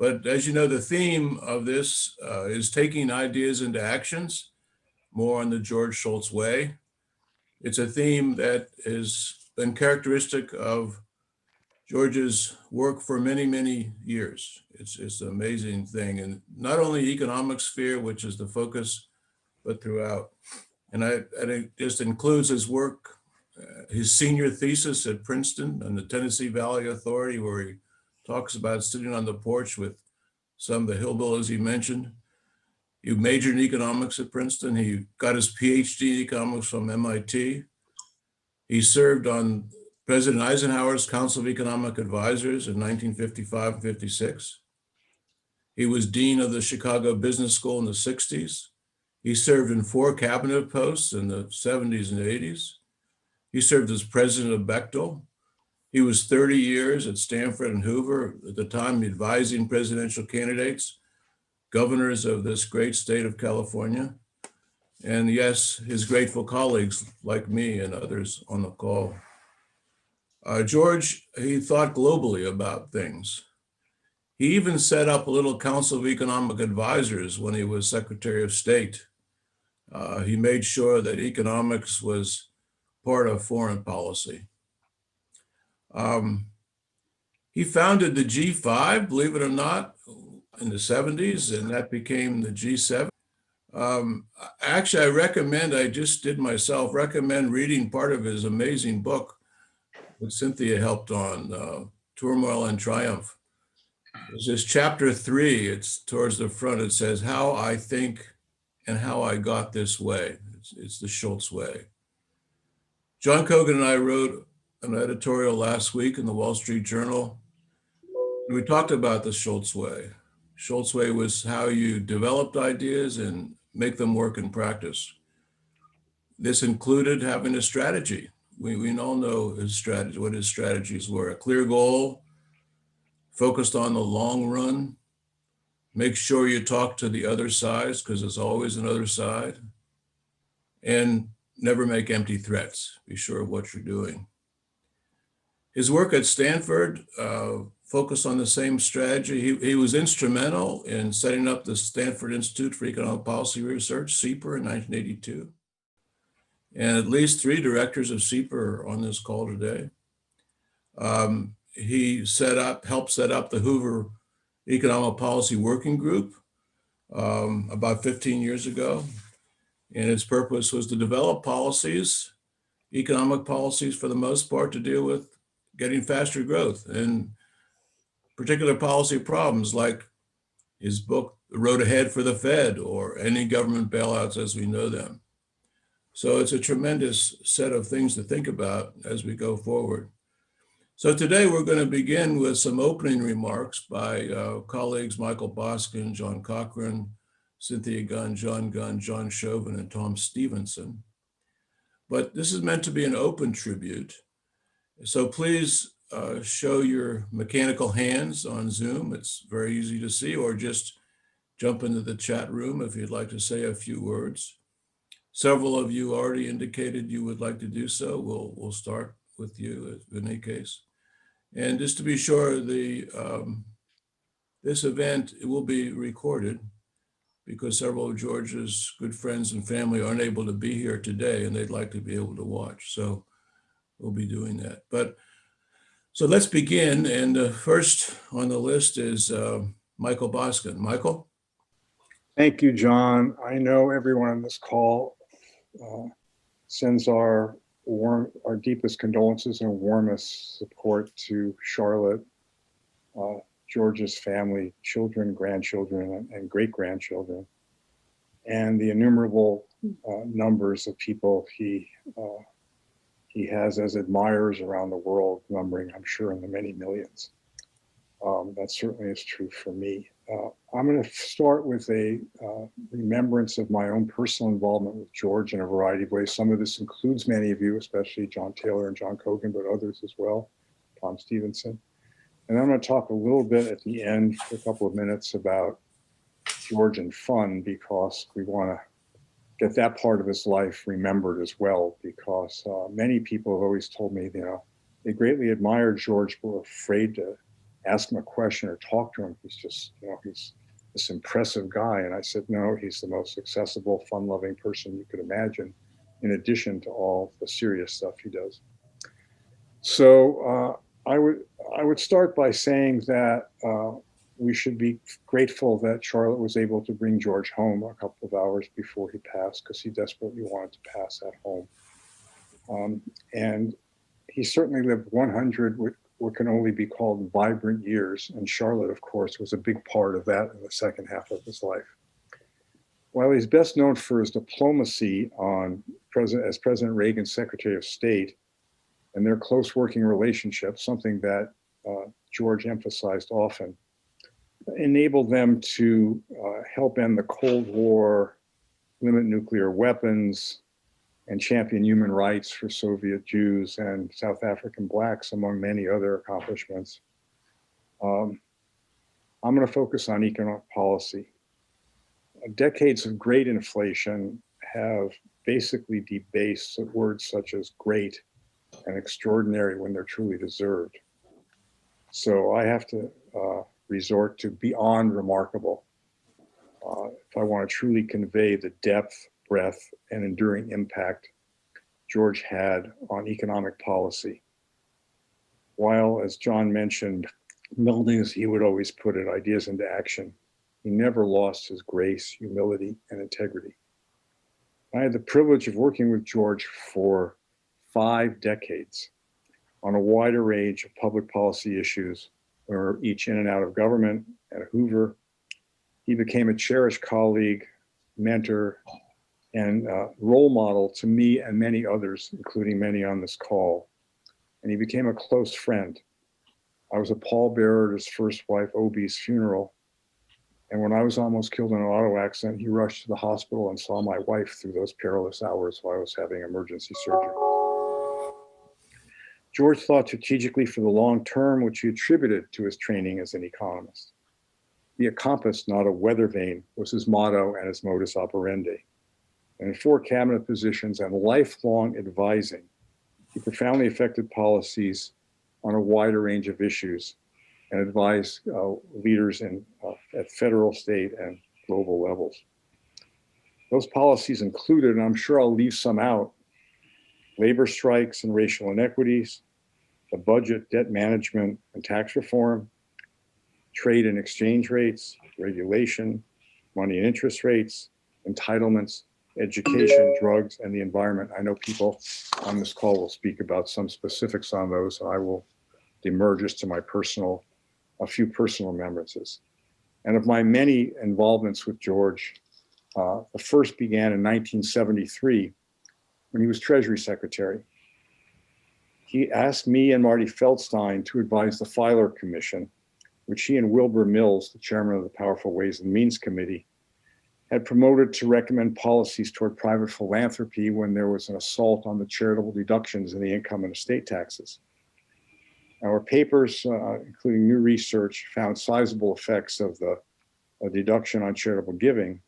But as you know, the theme of this is taking ideas into actions, more on the George Shultz way. It's a theme that has been characteristic of George's work for many, many years. It's an amazing thing. And not only economic sphere, which is the focus, but throughout. And it just includes his work, his senior thesis at Princeton on the Tennessee Valley Authority, where he talks about sitting on the porch with some of the hillbillies he mentioned. He majored in economics at Princeton. He got his PhD in economics from MIT. He served on President Eisenhower's Council of Economic Advisors in 1955 and 56. He was dean of the Chicago Business School in the 60s. He served in 4 cabinet posts in the 70s and 80s. He served as president of Bechtel. He was 30 years at Stanford and Hoover, at the time advising presidential candidates, governors of this great state of California. And yes, his grateful colleagues like me and others on the call. George, he thought globally about things. He even set up a little Council of Economic Advisors when he was Secretary of State. He made sure that economics was part of foreign policy. He founded the G5, believe it or not, in the 70s, and that became the G7. Actually, I just did myself, recommend reading part of his amazing book that Cynthia helped on, Turmoil and Triumph. This is chapter 3, it's towards the front, it says, How I Think and How I Got This Way. It's the Schultz way. John Kogan and I wrote an editorial last week in the Wall Street Journal. And we talked about the Schultz way. Schultz way was how you developed ideas and make them work in practice. This included having a strategy. We all know his strategy, what his strategies were. A clear goal, focused on the long run, make sure you talk to the other sides because there's always another side, and never make empty threats. Be sure of what you're doing. His work at Stanford focused on the same strategy. He was instrumental in setting up the Stanford Institute for Economic Policy Research, SEPR, in 1982. And at least 3 directors of SEPR are on this call today. He helped set up the Hoover Economic Policy Working Group about 15 years ago. And its purpose was to develop policies, economic policies for the most part, to deal with getting faster growth and particular policy problems like his book, The Road Ahead for the Fed, or any government bailouts as we know them. So it's a tremendous set of things to think about as we go forward. So today we're going to begin with some opening remarks by colleagues Michael Boskin, John Cochrane, Cynthia Gunn, John Gunn, John Shoven, and Thomas Stephenson. But this is meant to be an open tribute. So please show your mechanical hands on Zoom. It's very easy to see, or just jump into the chat room if you'd like to say a few words. Several of you already indicated you would like to do so. We'll start with you in any case. And just to be sure, this event will be recorded because several of George's good friends and family aren't able to be here today and they'd like to be able to watch. So we'll be doing that. So let's begin. And first on the list is Michael Boskin. Michael? Thank you, John. I know everyone on this call sends our deepest condolences and warmest support to Charlotte, George's family, children, grandchildren, and great-grandchildren, and the innumerable numbers of people he has as admirers around the world, numbering, I'm sure, in the many millions. That certainly is true for me. I'm going to start with a remembrance of my own personal involvement with George in a variety of ways. Some of this includes many of you, especially John Taylor and John Kogan, but others as well, Tom Stephenson. And I'm going to talk a little bit at the end for a couple of minutes about George and fun, because we want to get that part of his life remembered as well, because many people have always told me, they greatly admired George, but were afraid to ask him a question or talk to him. He's just, he's this impressive guy. And I said, no, he's the most accessible, fun-loving person you could imagine, in addition to all the serious stuff he does. So I would start by saying that we should be grateful that Charlotte was able to bring George home a couple of hours before he passed, because he desperately wanted to pass at home. And he certainly lived 100 what can only be called vibrant years. And Charlotte, of course, was a big part of that in the second half of his life. While he's best known for his diplomacy as President Reagan's Secretary of State and their close working relationship, something that George emphasized often, enabled them to help end the Cold War, limit nuclear weapons, and champion human rights for Soviet Jews and South African Blacks, among many other accomplishments. I'm going to focus on economic policy. Decades of great inflation have basically debased words such as great and extraordinary when they're truly deserved. So I have to resort to beyond remarkable if I want to truly convey the depth, breadth, and enduring impact George had on economic policy. While, as John mentioned, melding, as he would always put it, ideas into action, he never lost his grace, humility, and integrity. I had the privilege of working with George for 5 decades on a wider range of public policy issues. We were each in and out of government at Hoover. He became a cherished colleague, mentor, and role model to me and many others, including many on this call. And he became a close friend. I was a pallbearer at his first wife, Obie's funeral. And when I was almost killed in an auto accident, he rushed to the hospital and saw my wife through those perilous hours while I was having emergency surgery. George thought strategically for the long term, which he attributed to his training as an economist. Be a compass, not a weather vane, was his motto and his modus operandi. And in 4 cabinet positions and lifelong advising, he profoundly affected policies on a wider range of issues and advised leaders at federal, state, and global levels. Those policies included, and I'm sure I'll leave some out, labor strikes and racial inequities, the budget, debt management, and tax reform, trade and exchange rates, regulation, money and interest rates, entitlements, education, drugs, and the environment. I know people on this call will speak about some specifics on those, and I will demur just to a few personal remembrances. And of my many involvements with George, the first began in 1973 when he was Treasury Secretary. He asked me and Marty Feldstein to advise the Filer Commission, which he and Wilbur Mills, the chairman of the Powerful Ways and Means Committee, had promoted to recommend policies toward private philanthropy when there was an assault on the charitable deductions in the income and estate taxes. Our papers, including new research, found sizable effects of the deduction on charitable giving.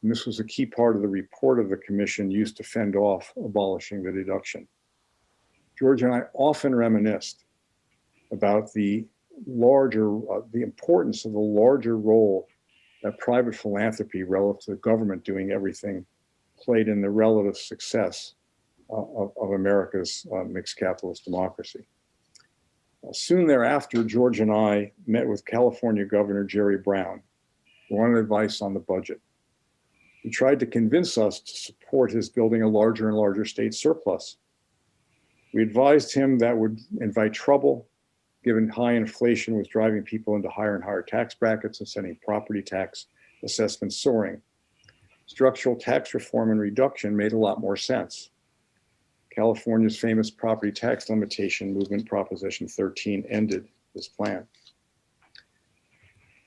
And this was a key part of the report of the commission used to fend off abolishing the deduction. George and I often reminisced about the importance of the larger role that private philanthropy relative to the government doing everything played in the relative success of America's mixed capitalist democracy. Soon thereafter, George and I met with California Governor Jerry Brown, who wanted advice on the budget. He tried to convince us to support his building a larger and larger state surplus. We advised him that would invite trouble, given high inflation was driving people into higher and higher tax brackets and sending property tax assessments soaring. Structural tax reform and reduction made a lot more sense. California's famous property tax limitation movement, Proposition 13, ended this plan.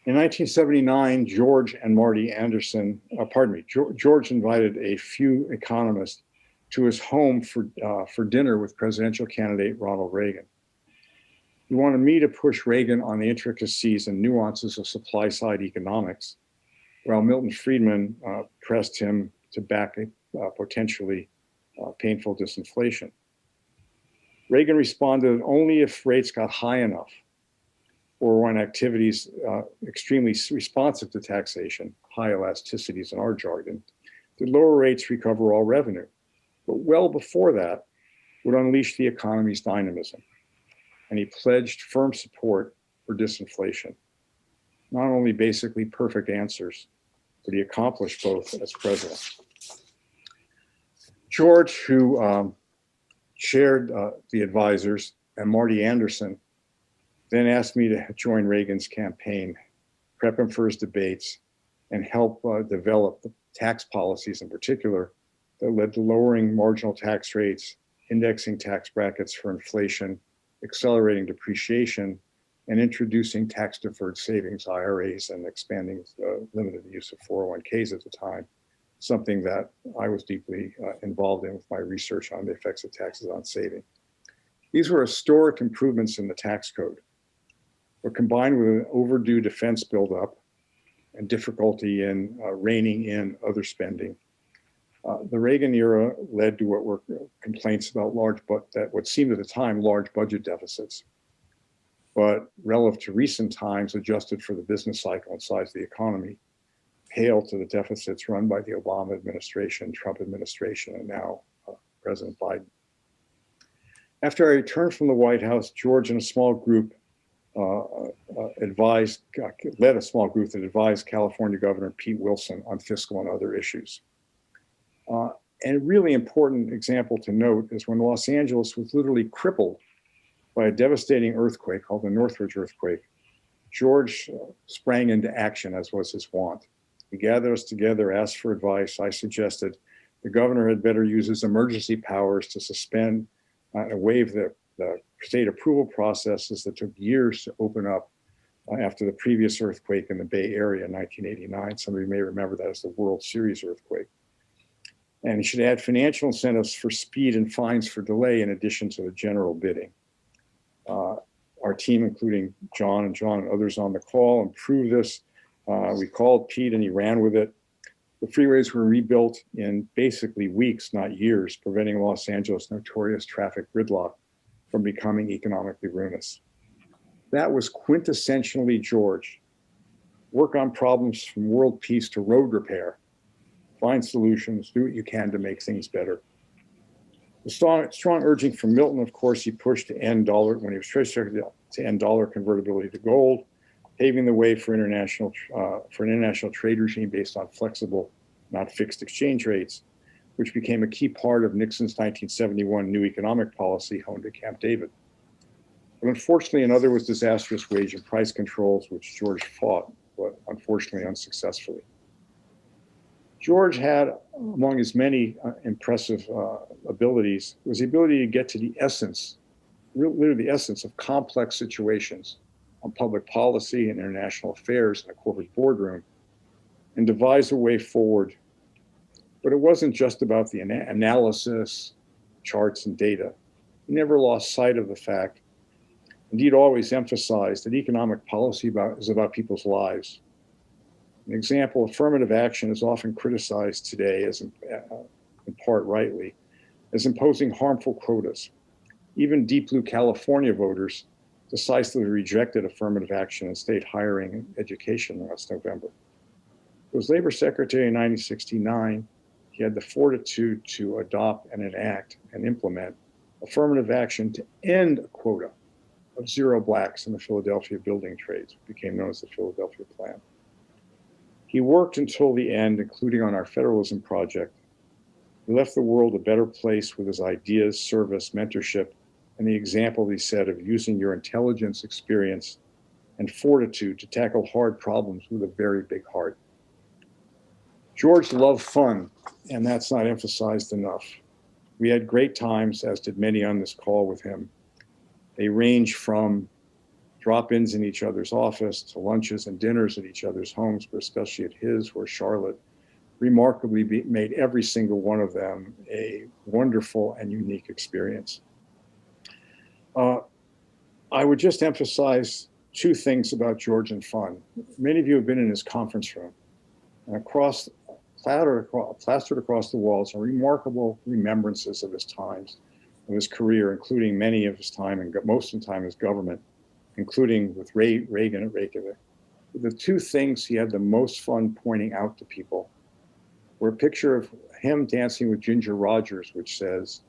In 1979, George and Marty Anderson, George invited a few economists to his home for dinner with presidential candidate Ronald Reagan. He wanted me to push Reagan on the intricacies and nuances of supply-side economics, while Milton Friedman pressed him to back a potentially painful disinflation. Reagan responded only if rates got high enough. or on activities extremely responsive to taxation, high elasticities in our jargon, did lower rates recover all revenue? But well before that, would unleash the economy's dynamism. And he pledged firm support for disinflation. Not only basically perfect answers, but he accomplished both as president. George, who chaired the advisors, and Marty Anderson, then asked me to join Reagan's campaign, prep him for his debates, and help develop the tax policies in particular that led to lowering marginal tax rates, indexing tax brackets for inflation, accelerating depreciation, and introducing tax-deferred savings, IRAs, and expanding limited use of 401ks at the time, something that I was deeply involved in with my research on the effects of taxes on saving. These were historic improvements in the tax code, but combined with an overdue defense buildup and difficulty in reining in other spending, the Reagan era led to what were complaints about what seemed at the time large budget deficits. But relative to recent times, adjusted for the business cycle and size of the economy, pale to the deficits run by the Obama administration, Trump administration, and now President Biden. After I returned from the White House, George and a small group led a small group that advised California Governor Pete Wilson on fiscal and other issues. And a really important example to note is when Los Angeles was literally crippled by a devastating earthquake called the Northridge earthquake, George sprang into action, as was his wont. He gathered us together, asked for advice. I suggested the governor had better use his emergency powers to suspend and waive the state approval processes that took years to open up after the previous earthquake in the Bay Area in 1989. Some of you may remember that as the World Series earthquake. And he should add financial incentives for speed and fines for delay in addition to the general bidding. Our team, including John and others on the call, improved this. We called Pete and he ran with it. The freeways were rebuilt in basically weeks, not years, preventing Los Angeles' notorious traffic gridlock from becoming economically ruinous. That was quintessentially George. Work on problems from world peace to road repair. Find solutions, do what you can to make things better. The strong urging from Milton, of course, he pushed to end dollar, when he was Treasury Secretary, to end dollar convertibility to gold, paving the way for an international trade regime based on flexible, not fixed exchange rates, which became a key part of Nixon's 1971 new economic policy honed at Camp David. But unfortunately, another was disastrous wage and price controls, which George fought, but unfortunately unsuccessfully. George had, among his many impressive abilities, was the ability to get to the essence, literally the essence of complex situations on public policy and international affairs in a corporate boardroom and devise a way forward. But it wasn't just about the analysis, charts, and data. He never lost sight of the fact, indeed always emphasized, that economic policy is about people's lives. An example, affirmative action is often criticized today, as in part rightly, as imposing harmful quotas. Even deep blue California voters decisively rejected affirmative action in state hiring and education last November. As Labor Secretary in 1969, he had the fortitude to adopt and enact and implement affirmative action to end a quota of 0 blacks in the Philadelphia building trades, became known as the Philadelphia Plan. He worked until the end, including on our federalism project. He left the world a better place with his ideas, service, mentorship, and the example he set of using your intelligence, experience, and fortitude to tackle hard problems with a very big heart. George loved fun, and that's not emphasized enough. We had great times, as did many on this call with him. They range from drop-ins in each other's office to lunches and dinners at each other's homes, but especially at his, where Charlotte remarkably made every single one of them a wonderful and unique experience. I would just emphasize 2 things about George and fun. Many of you have been in his conference room, and plastered across the walls are remarkable remembrances of his times, of his career, including many of his time and most of the time as government. including with Reagan at Reykjavik. The two things he had the most fun pointing out to people were a picture of him dancing with Ginger Rogers, which says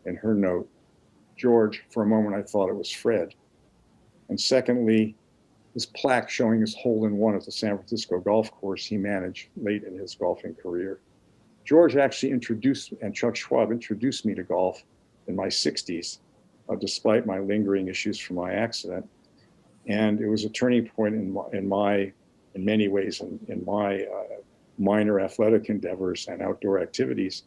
in her note, "George, for a moment I thought it was Fred." And secondly, this plaque showing his hole-in-one at the San Francisco golf course he managed late in his golfing career. George actually introduced, and Chuck Schwab introduced me to golf in my 60s, despite my lingering issues from my accident. And it was a turning point in many ways in my minor athletic endeavors and outdoor activities.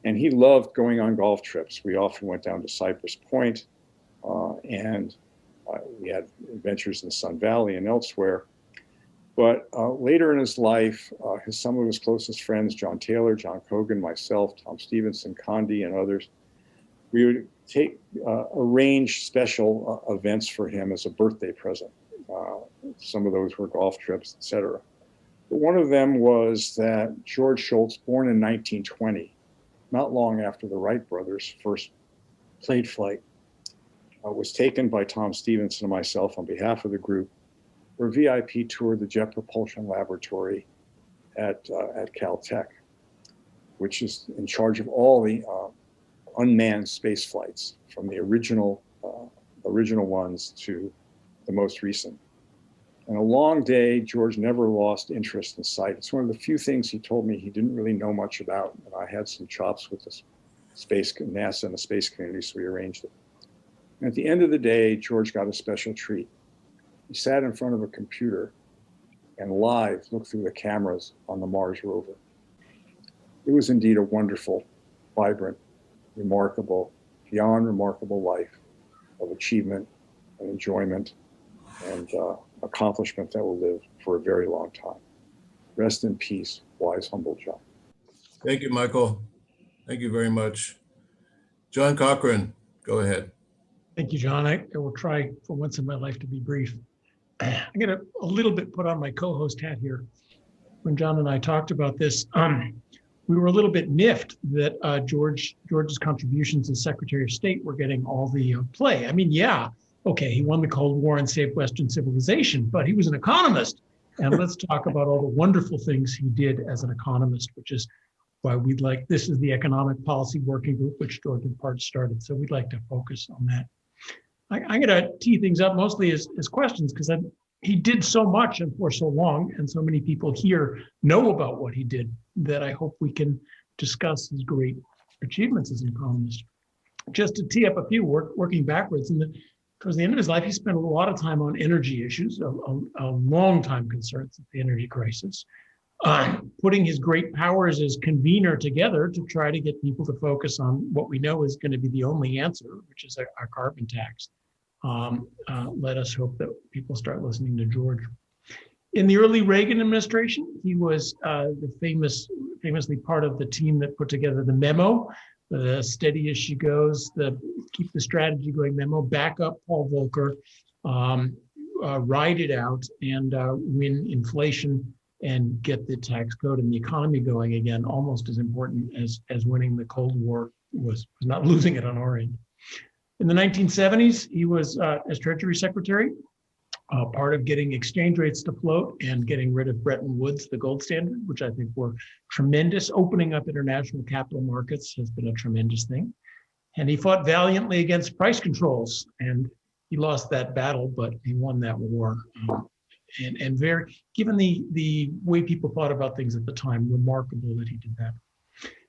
And he loved going on golf trips. We often went down to Cypress Point, and we had adventures in Sun Valley and elsewhere. But later in his life, some of his closest friends, John Taylor, John Cogan, myself, Tom Stephenson, Condi, and others, we would arrange special events for him as a birthday present. Some of those were golf trips, etc. But one of them was that George Shultz, born in 1920, not long after the Wright brothers first played flight, was taken by Tom Stephenson and myself on behalf of the group for a VIP tour of the Jet Propulsion Laboratory at Caltech, which is in charge of all the unmanned space flights, from the original ones to the most recent. And a long day, George never lost interest in sight. It's one of the few things he told me he didn't really know much about, and I had some chops with the NASA and the space community, so we arranged it. And at the end of the day, George got a special treat. He sat in front of a computer and live looked through the cameras on the Mars rover. It was indeed a wonderful, vibrant, remarkable, beyond remarkable life of achievement and enjoyment and accomplishment that will live for a very long time. Rest in peace, wise, humble John. Thank you, Michael. Thank you very much. John Cochrane, go ahead. Thank you, John. I will try for once in my life to be brief. I'm going to a little bit put on my co-host hat here. When John and I talked about this, we were a little bit miffed that George's contributions as Secretary of State were getting all the play. I mean, yeah, okay, he won the Cold War and saved Western civilization, but he was an economist. And let's talk about all the wonderful things he did as an economist, which is why this is the Economic Policy Working Group, which George in part started. So we'd like to focus on that. I'm going to tee things up mostly as questions, because he did so much and for so long, and so many people here know about what he did, that I hope we can discuss his great achievements as an economist. Just to tee up a few, working backwards, towards the end of his life, he spent a lot of time on energy issues, a long time concern with the energy crisis, putting his great powers as convener together to try to get people to focus on what we know is going to be the only answer, which is a carbon tax. Let us hope that people start listening to George. In the early Reagan administration, he was famously part of the team that put together the memo, the steady as she goes, the keep the strategy going memo, back up Paul Volcker, ride it out and win inflation and get the tax code and the economy going again, almost as important as winning the Cold War was not losing it on our end. In the 1970s, he was, as Treasury Secretary, part of getting exchange rates to float and getting rid of Bretton Woods, the gold standard, which I think were tremendous. Opening up international capital markets has been a tremendous thing. And he fought valiantly against price controls, and he lost that battle, but he won that war. And very, given the way people thought about things at the time, remarkable that he did that.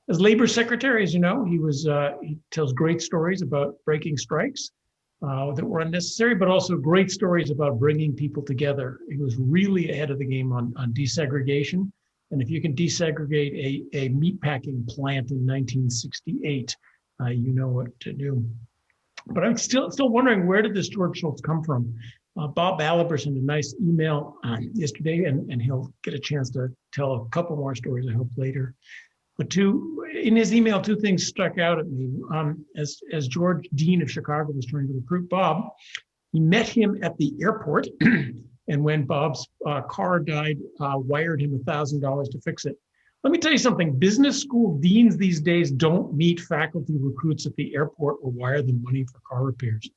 As Labor Secretary, as you know, he tells great stories about breaking strikes that were unnecessary, but also great stories about bringing people together. He was really ahead of the game on desegregation. And if you can desegregate a meatpacking plant in 1968, you know what to do. But I'm still wondering, where did this George Shultz come from? Bob Baliber sent a nice email yesterday, and he'll get a chance to tell a couple more stories, I hope, later. But in his email, two things stuck out at me. As George Dean of Chicago was trying to recruit Bob, he met him at the airport, and when Bob's car died, wired him $1,000 to fix it. Let me tell you something, business school deans these days don't meet faculty recruits at the airport or wire them money for car repairs.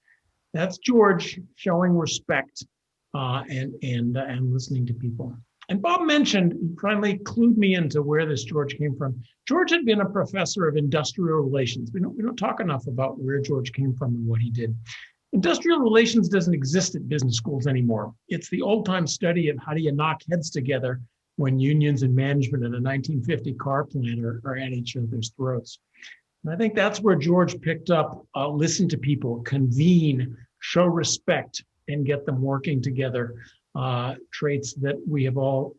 That's George showing respect and listening to people. And Bob mentioned, finally clued me into where this George came from. George had been a professor of industrial relations. We don't talk enough about where George came from and what he did. Industrial relations doesn't exist at business schools anymore. It's the old-time study of how do you knock heads together when unions and management in a 1950 car plant are at each other's throats. And I think that's where George picked up, listen to people, convene, show respect, and get them working together, traits that we have all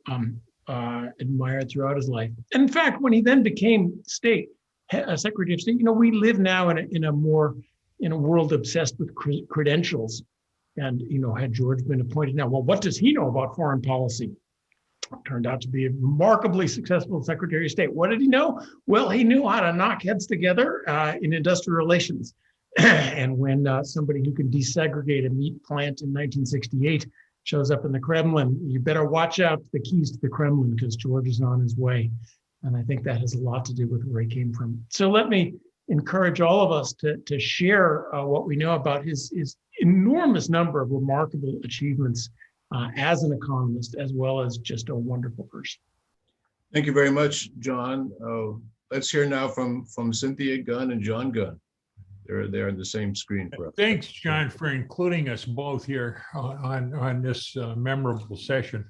admired throughout his life. And in fact, when he then became Secretary of State, we live now in a world obsessed with credentials. And, had George been appointed now, well, what does he know about foreign policy? Turned out to be a remarkably successful Secretary of State. What did he know? Well, he knew how to knock heads together in industrial relations. And when somebody who could desegregate a meat plant in 1968 shows up in the Kremlin, you better watch out for the keys to the Kremlin because George is on his way. And I think that has a lot to do with where he came from. So let me encourage all of us to share what we know about his enormous number of remarkable achievements as an economist, as well as just a wonderful person. Thank you very much, John. Let's hear now from Cynthia Gunn and John Gunn. They're on the same screen for us. Thanks, John, for including us both here on this memorable session.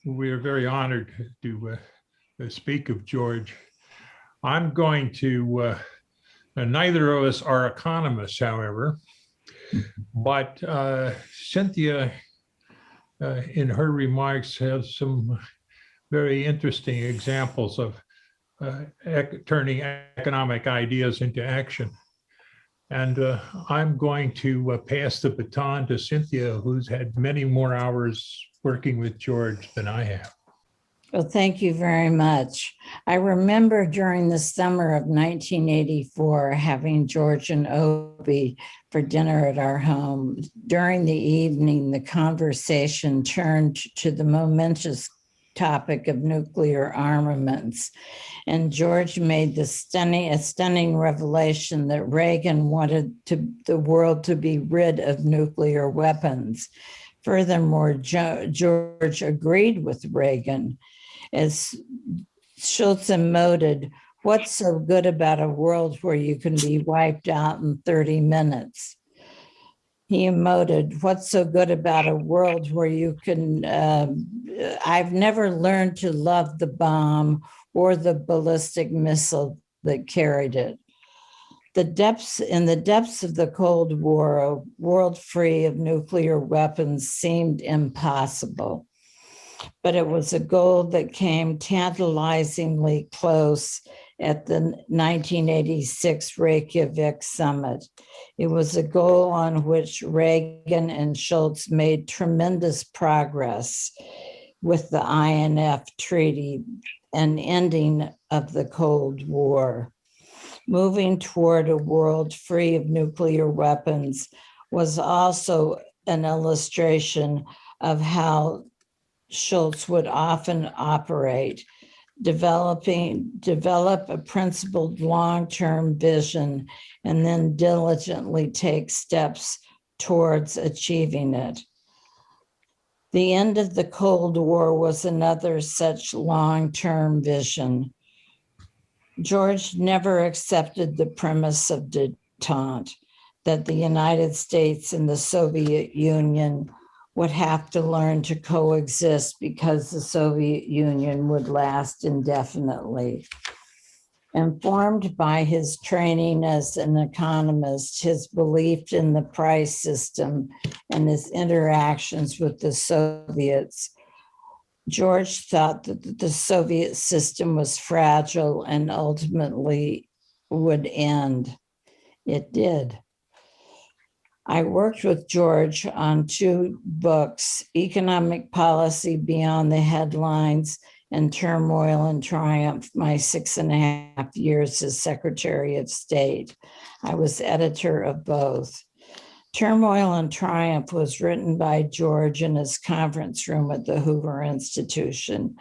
We are very honored to speak of George. I'm going to, neither of us are economists, however, but Cynthia, in her remarks, has some very interesting examples of turning economic ideas into action. And I'm going to pass the baton to Cynthia, who's had many more hours working with George than I have. Well, thank you very much. I remember during the summer of 1984 having George and Obie for dinner at our home. During the evening, the conversation turned to the momentous topic of nuclear armaments. And George made a stunning revelation that Reagan wanted the world to be rid of nuclear weapons. Furthermore, George agreed with Reagan. As Schultz emoted, what's so good about a world where you can be wiped out in 30 minutes? He emoted, what's so good about a world where you can, I've never learned to love the bomb or the ballistic missile that carried it. In the depths of the Cold War, a world free of nuclear weapons seemed impossible. But it was a goal that came tantalizingly close at the 1986 Reykjavik summit. It was a goal on which Reagan and Schultz made tremendous progress with the INF Treaty and ending of the Cold War. Moving toward a world free of nuclear weapons was also an illustration of how Schultz would often operate, develop a principled long-term vision, and then diligently take steps towards achieving it. The end of the Cold War was another such long-term vision. George never accepted the premise of detente, that the United States and the Soviet Union would have to learn to coexist because the Soviet Union would last indefinitely. Informed by his training as an economist, his belief in the price system, and his interactions with the Soviets, George thought that the Soviet system was fragile and ultimately would end. It did. I worked with George on 2 books, Economic Policy Beyond the Headlines and Turmoil and Triumph, my 6.5 years as Secretary of State. I was editor of both. Turmoil and Triumph was written by George in his conference room at the Hoover Institution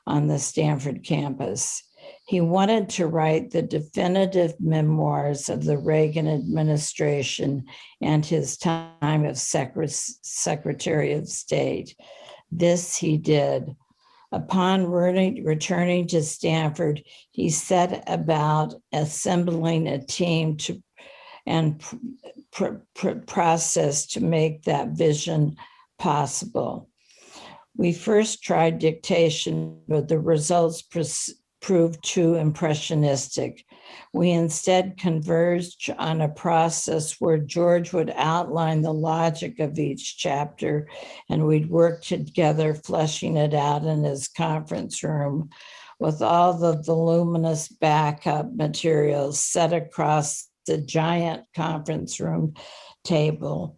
on the Stanford campus. He wanted to write the definitive memoirs of the Reagan administration and his time as Secretary of State. This he did. Upon returning to Stanford, he set about assembling a team and process to make that vision possible. We first tried dictation, but the results proved too impressionistic. We instead converged on a process where George would outline the logic of each chapter, and we'd work together, fleshing it out in his conference room with all the voluminous backup materials set across the giant conference room table.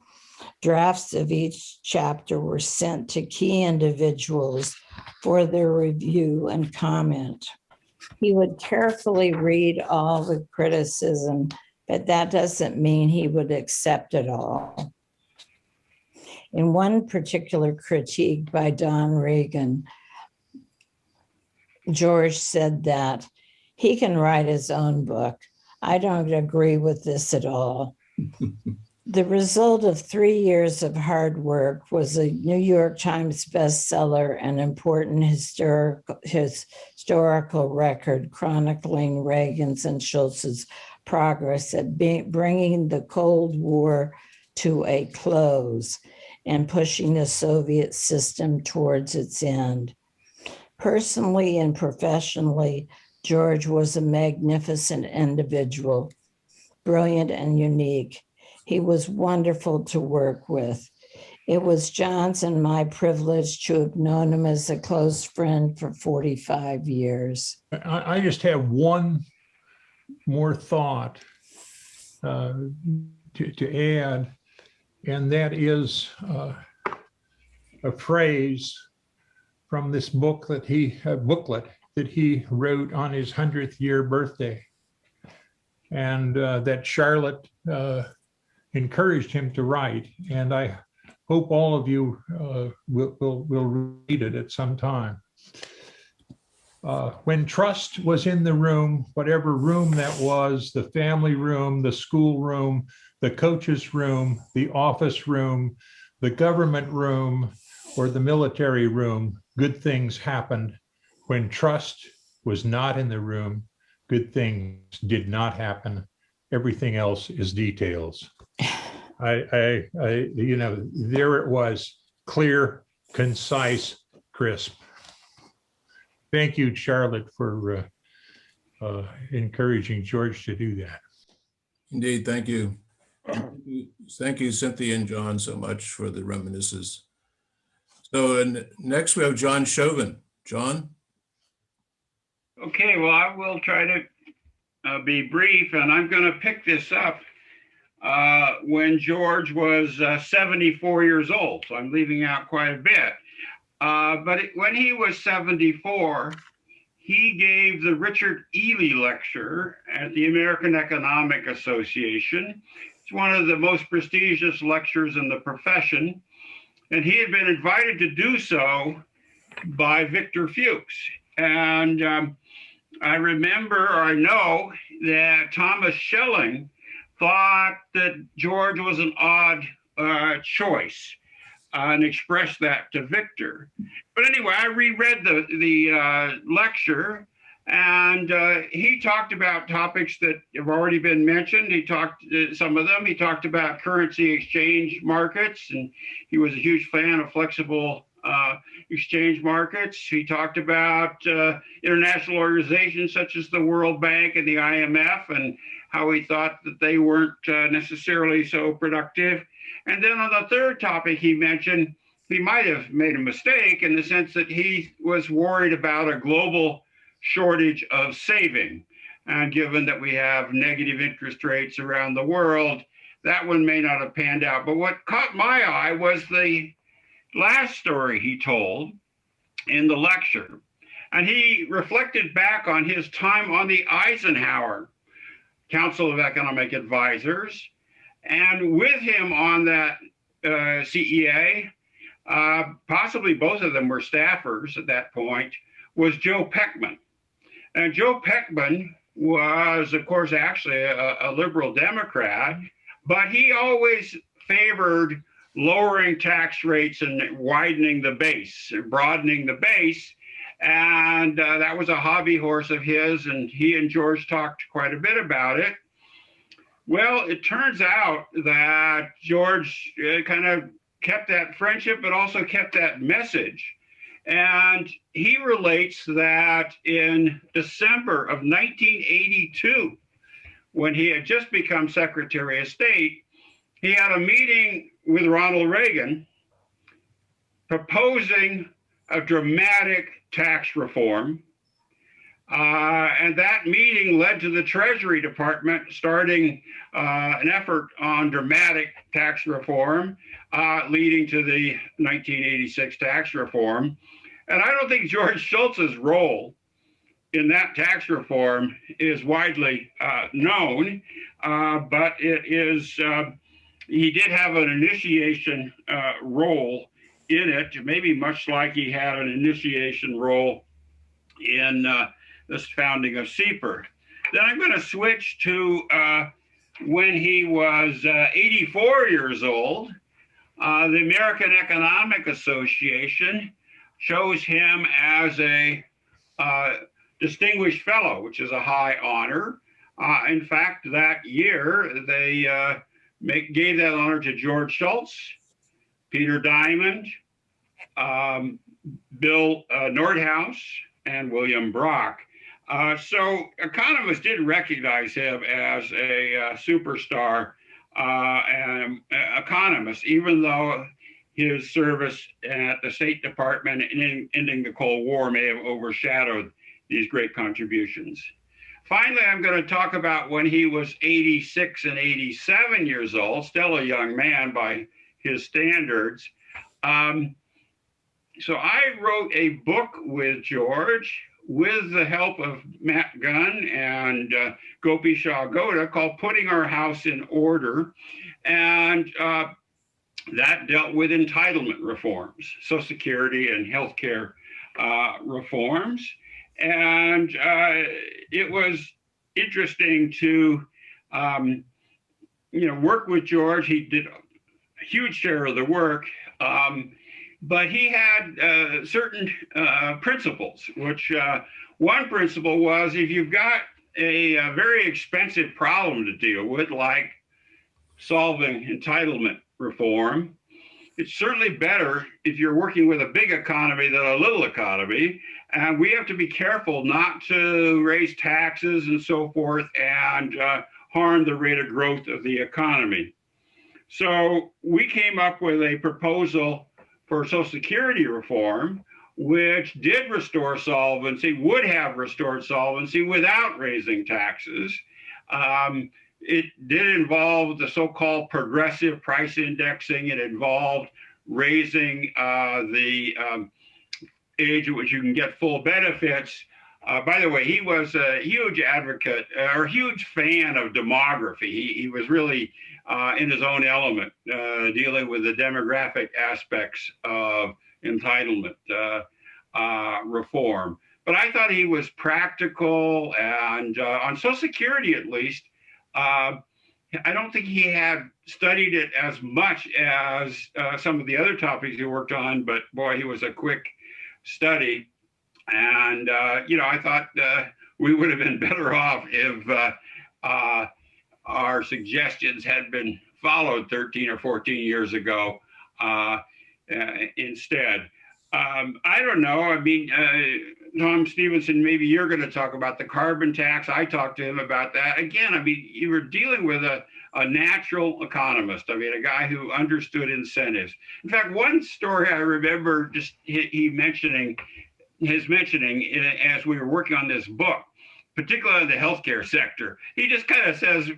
Drafts of each chapter were sent to key individuals for their review and comment. He would carefully read all the criticism, but that doesn't mean he would accept it all. In one particular critique by Don Regan, George said that he can write his own book. I don't agree with this at all. The result of 3 years of hard work was a New York Times bestseller and important historical record chronicling Reagan's and Schultz's progress at bringing the Cold War to a close and pushing the Soviet system towards its end. Personally and professionally, George was a magnificent individual, brilliant and unique. He was wonderful to work with. It was John's and my privilege to have known him as a close friend for 45 years. I just have one more thought to add, and that is a phrase from this booklet that he wrote on his 100th year birthday, and that Charlotte encouraged him to write, and I hope all of you will read it at some time. When trust was in the room, whatever room that was, the family room, the school room, the coach's room, the office room, the government room, or the military room, good things happened. When trust was not in the room, good things did not happen. Everything else is details. There it was, clear, concise, crisp. Thank you, Charlotte, for encouraging George to do that. Indeed, thank you. Thank you, Cynthia and John, so much for the reminiscences. So next we have John Shoven. John? Okay, well, I will try to be brief, and I'm going to pick this up when George was 74 years old. So I'm leaving out quite a bit. But when he was 74, he gave the Richard Ely Lecture at the American Economic Association. It's one of the most prestigious lectures in the profession. And he had been invited to do so by Victor Fuchs. And I know that Thomas Schelling thought that George was an odd choice and expressed that to Victor. But anyway, I reread the lecture, and he talked about topics that have already been mentioned. He talked some of them. He talked about currency exchange markets, and he was a huge fan of flexible exchange markets. He talked about international organizations such as the World Bank and the IMF, and how he thought that they weren't necessarily so productive. And then on the third topic he mentioned, he might have made a mistake in the sense that he was worried about a global shortage of saving. And given that we have negative interest rates around the world, that one may not have panned out. But what caught my eye was the last story he told in the lecture. And he reflected back on his time on the Eisenhower Council of Economic Advisors. And with him on that CEA, possibly both of them were staffers at that point, was Joe Peckman. And Joe Peckman was, of course, actually a liberal Democrat, but he always favored lowering tax rates and widening the base, broadening the base. And that was a hobby horse of his, and he and George talked quite a bit about it. Well, it turns out that George kind of kept that friendship, but also kept that message. And he relates that in December of 1982, when he had just become Secretary of State, he had a meeting with Ronald Reagan proposing a dramatic tax reform. And that meeting led to the Treasury Department starting an effort on dramatic tax reform, leading to the 1986 tax reform. And I don't think George Shultz's role in that tax reform is widely known, but it is, he did have an initiation role in it, maybe much like he had an initiation role in this founding of CPER. Then I'm going to switch to when he was 84 years old. The American Economic Association chose him as a distinguished fellow, which is a high honor. In fact, that year, they gave that honor to George Shultz, Peter Diamond, Bill Nordhaus, and William Brock. So economists did recognize him as a superstar economist, even though his service at the State Department and ending the Cold War may have overshadowed these great contributions. Finally, I'm going to talk about when he was 86 and 87 years old, still a young man by his standards. So I wrote a book with George with the help of Matt Gunn and Gopi Shah Goda called Putting Our House in Order. And that dealt with entitlement reforms, Social Security and healthcare reforms. And it was interesting to work with George. He did a huge share of the work, but he had certain principles, which one principle was if you've got a very expensive problem to deal with, like solving entitlement reform, it's certainly better if you're working with a big economy than a little economy. And we have to be careful not to raise taxes and so forth and harm the rate of growth of the economy. So we came up with a proposal for Social Security reform, which did restore solvency, would have restored solvency without raising taxes. It did involve the so-called progressive price indexing. It involved raising the age at which you can get full benefits. By the way, he was a huge advocate or huge fan of demography. He was really in his own element, dealing with the demographic aspects of entitlement reform. But I thought he was practical, and on Social Security at least, I don't think he had studied it as much as some of the other topics he worked on, but boy, he was a quick study. And, I thought we would have been better off if our suggestions had been followed 13 or 14 years ago instead. I don't know. I mean, Tom Stephenson, maybe you're going to talk about the carbon tax. I talked to him about that. Again, I mean, you were dealing with a natural economist. I mean, a guy who understood incentives. In fact, one story I remember just his mentioning as we were working on this book, particularly the healthcare sector, he just kind of says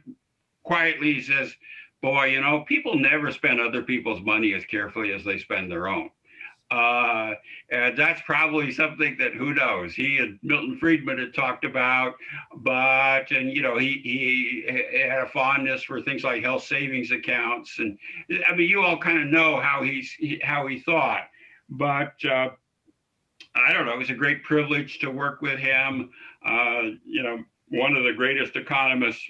quietly, he says, boy, people never spend other people's money as carefully as they spend their own. And that's probably something that, who knows, he and Milton Friedman had talked about, he had a fondness for things like health savings accounts. And I mean, you all kind of know how he thought, but I don't know, it was a great privilege to work with him. You know, one of the greatest economists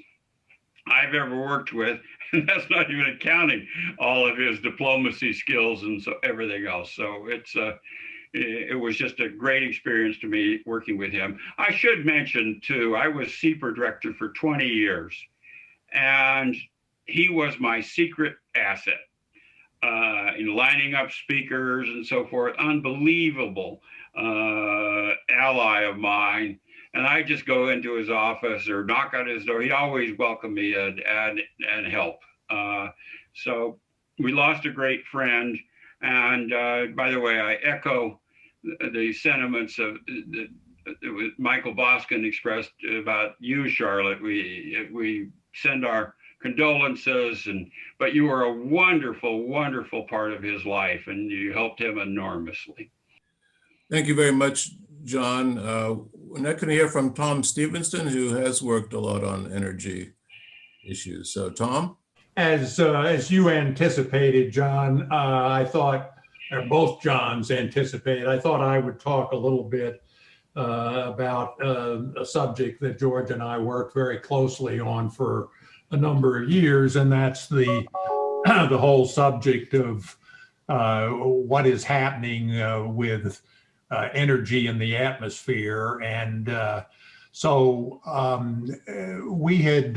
I've ever worked with, and that's not even counting all of his diplomacy skills and so everything else. So it was just a great experience to me working with him. I should mention too, I was CEPR director for 20 years, and he was my secret asset in lining up speakers and so forth. Unbelievable ally of mine. And I just go into his office or knock on his door. He'd always welcome me and help. So we lost a great friend. And by the way, I echo the sentiments of Michael Boskin expressed about you, Charlotte. We send our condolences, but you were a wonderful, wonderful part of his life, and you helped him enormously. Thank you very much, John. We're not going to hear from Tom Stephenson, who has worked a lot on energy issues. So, Tom? As you anticipated, John, I thought, or both Johns anticipated, I thought I would talk a little bit about a subject that George and I worked very closely on for a number of years, and that's the whole subject of what is happening with energy in the atmosphere. And so we had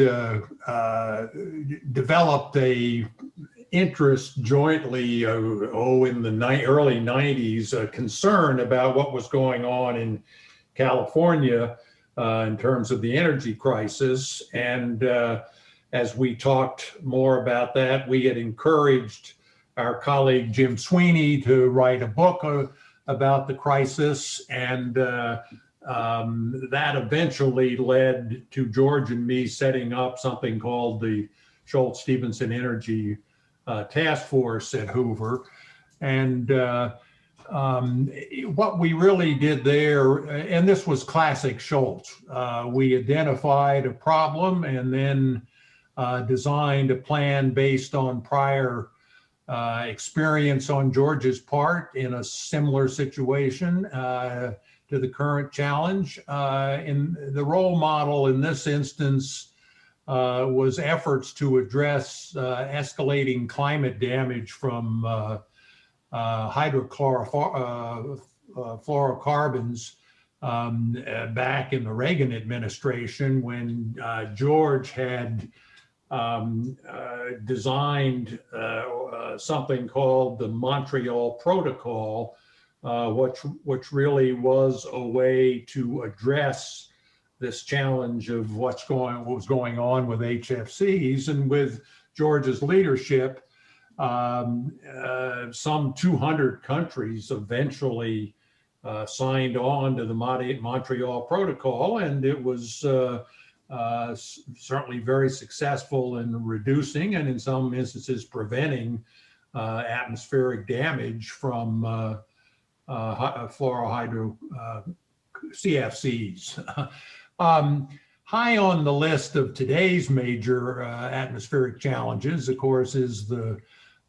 developed a interest jointly, in the early 90s, a concern about what was going on in California in terms of the energy crisis. And as we talked more about that, we had encouraged our colleague Jim Sweeney to write a book about the crisis, and that eventually led to George and me setting up something called the Schultz-Stephenson Energy Task Force at Hoover. And what we really did there, and this was classic Schultz, we identified a problem and then designed a plan based on prior experience on George's part in a similar situation to the current challenge. In the role model in this instance was efforts to address escalating climate damage from hydrofluorocarbons back in the Reagan administration, when George had designed something called the Montreal Protocol, which really was a way to address this challenge of what was going on with HFCs. And with George's leadership, some 200 countries eventually signed on to the Montreal Protocol, and it was certainly very successful in reducing and in some instances preventing atmospheric damage from fluorohydro CFCs. High on the list of today's major atmospheric challenges, of course, is the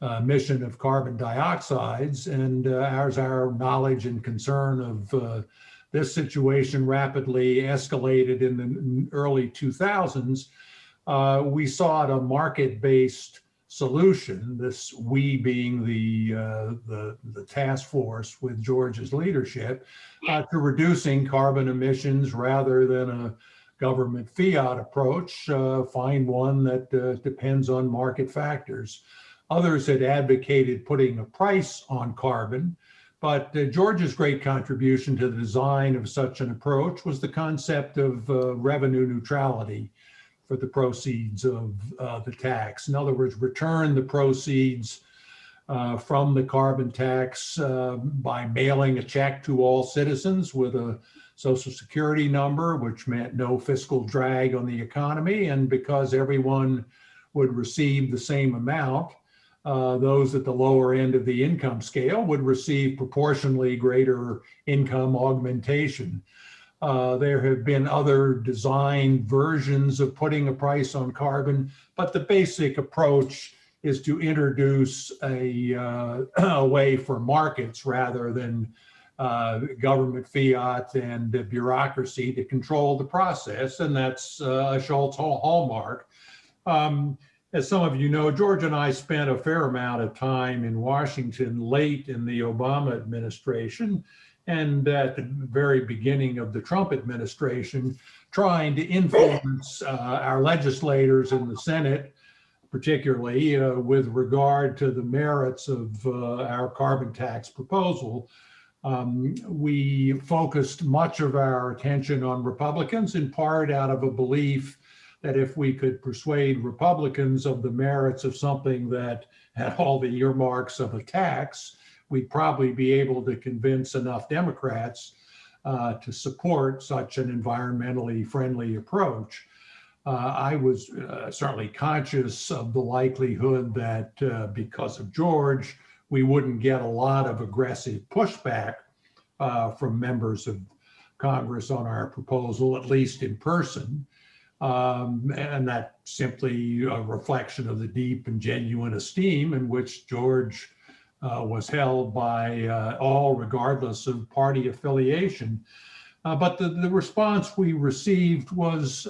emission of carbon dioxides, and our knowledge and concern of this situation rapidly escalated in the early 2000s. We sought a market-based solution, this we being the task force with George's leadership, to reducing carbon emissions rather than a government fiat approach, find one that depends on market factors. Others had advocated putting a price on carbon, but George's great contribution to the design of such an approach was the concept of revenue neutrality for the proceeds of the tax. In other words, return the proceeds from the carbon tax by mailing a check to all citizens with a Social Security number, which meant no fiscal drag on the economy. And because everyone would receive the same amount, those at the lower end of the income scale would receive proportionally greater income augmentation. There have been other design versions of putting a price on carbon, but the basic approach is to introduce a way for markets rather than government fiat and bureaucracy to control the process, and that's a Schultz hallmark. As some of you know, George and I spent a fair amount of time in Washington late in the Obama administration and at the very beginning of the Trump administration, trying to influence our legislators in the Senate, particularly with regard to the merits of our carbon tax proposal. We focused much of our attention on Republicans, in part out of a belief that if we could persuade Republicans of the merits of something that had all the earmarks of a tax, we'd probably be able to convince enough Democrats to support such an environmentally friendly approach. I was certainly conscious of the likelihood that because of George, we wouldn't get a lot of aggressive pushback from members of Congress on our proposal, at least in person. And that's simply a reflection of the deep and genuine esteem in which George was held by all, regardless of party affiliation. But the response we received was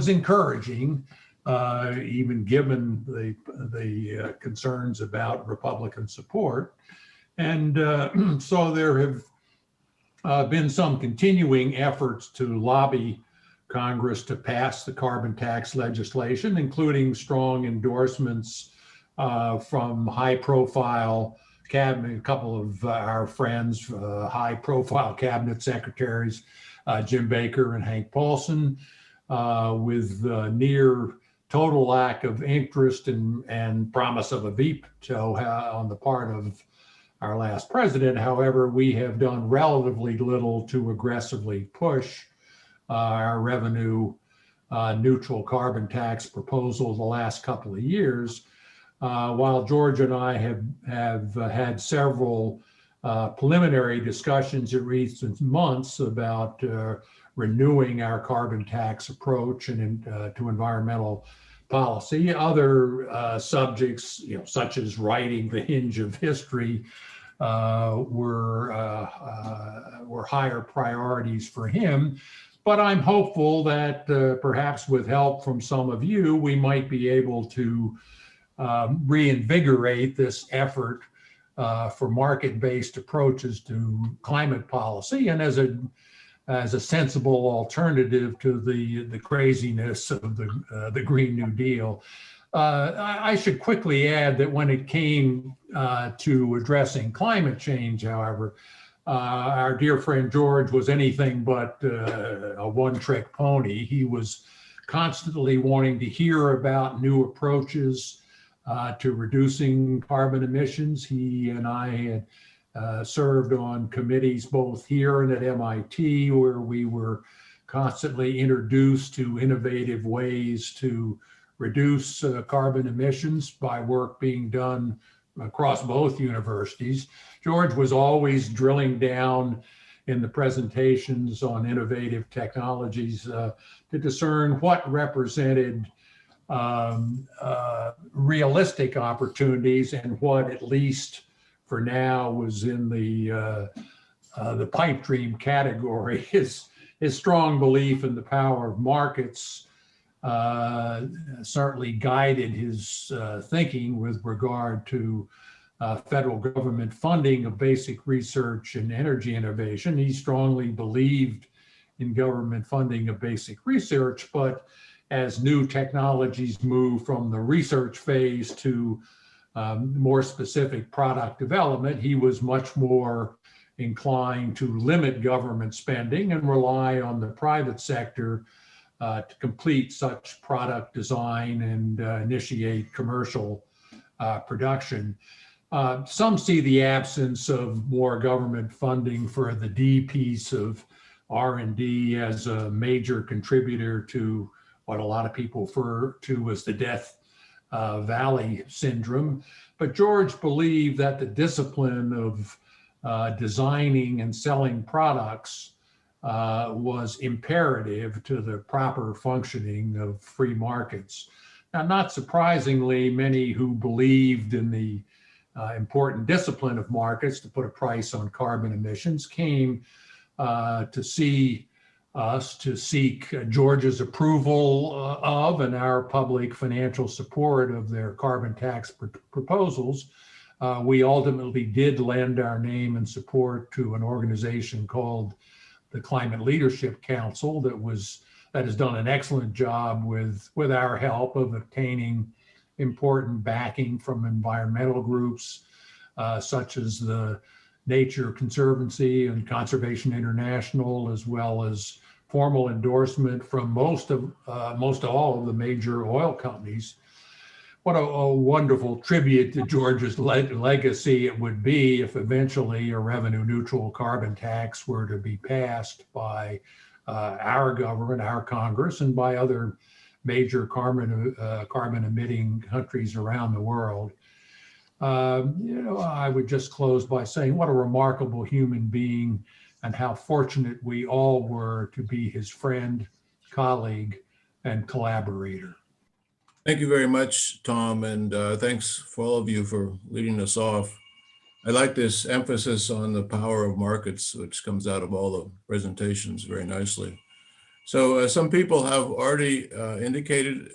encouraging, even given the concerns about Republican support. And so there have been some continuing efforts to lobby Congress to pass the carbon tax legislation, including strong endorsements from high-profile cabinet, a couple of our friends, high-profile cabinet secretaries, Jim Baker and Hank Paulson, with near total lack of interest and promise of a veto on the part of our last president. However, we have done relatively little to aggressively push our revenue neutral carbon tax proposal the last couple of years, while George and I have had several preliminary discussions in recent months about renewing our carbon tax approach and to environmental policy. Other subjects, such as writing the hinge of history, were higher priorities for him. But I'm hopeful that perhaps with help from some of you, we might be able to reinvigorate this effort for market-based approaches to climate policy, and as a sensible alternative to the craziness of the Green New Deal. I should quickly add that when it came to addressing climate change, however, our dear friend George was anything but a one-trick pony. He was constantly wanting to hear about new approaches to reducing carbon emissions. He and I had served on committees both here and at MIT, where we were constantly introduced to innovative ways to reduce carbon emissions by work being done across both universities. George was always drilling down in the presentations on innovative technologies to discern what represented realistic opportunities and what, at least for now, was in the pipe dream category. His strong belief in the power of markets certainly guided his thinking with regard to federal government funding of basic research and energy innovation. He strongly believed in government funding of basic research, but as new technologies move from the research phase to more specific product development, he was much more inclined to limit government spending and rely on the private sector to complete such product design and initiate commercial production. Some see the absence of more government funding for the D piece of R&D as a major contributor to what a lot of people refer to as the Death Valley syndrome. But George believed that the discipline of designing and selling products was imperative to the proper functioning of free markets. Now, not surprisingly, many who believed in the important discipline of markets to put a price on carbon emissions, came to see us to seek George's approval of and our public financial support of their carbon tax proposals. We ultimately did lend our name and support to an organization called the Climate Leadership Council that has done an excellent job with our help of obtaining important backing from environmental groups such as the Nature Conservancy and Conservation International, as well as formal endorsement from most all of the major oil companies. What a wonderful tribute to George's legacy it would be if eventually a revenue neutral carbon tax were to be passed by our government, our Congress, and by other major carbon emitting countries around the world. I would just close by saying what a remarkable human being and how fortunate we all were to be his friend, colleague, and collaborator. Thank you very much, Tom, and thanks for all of you for leading us off. I like this emphasis on the power of markets, which comes out of all the presentations very nicely. So some people have already indicated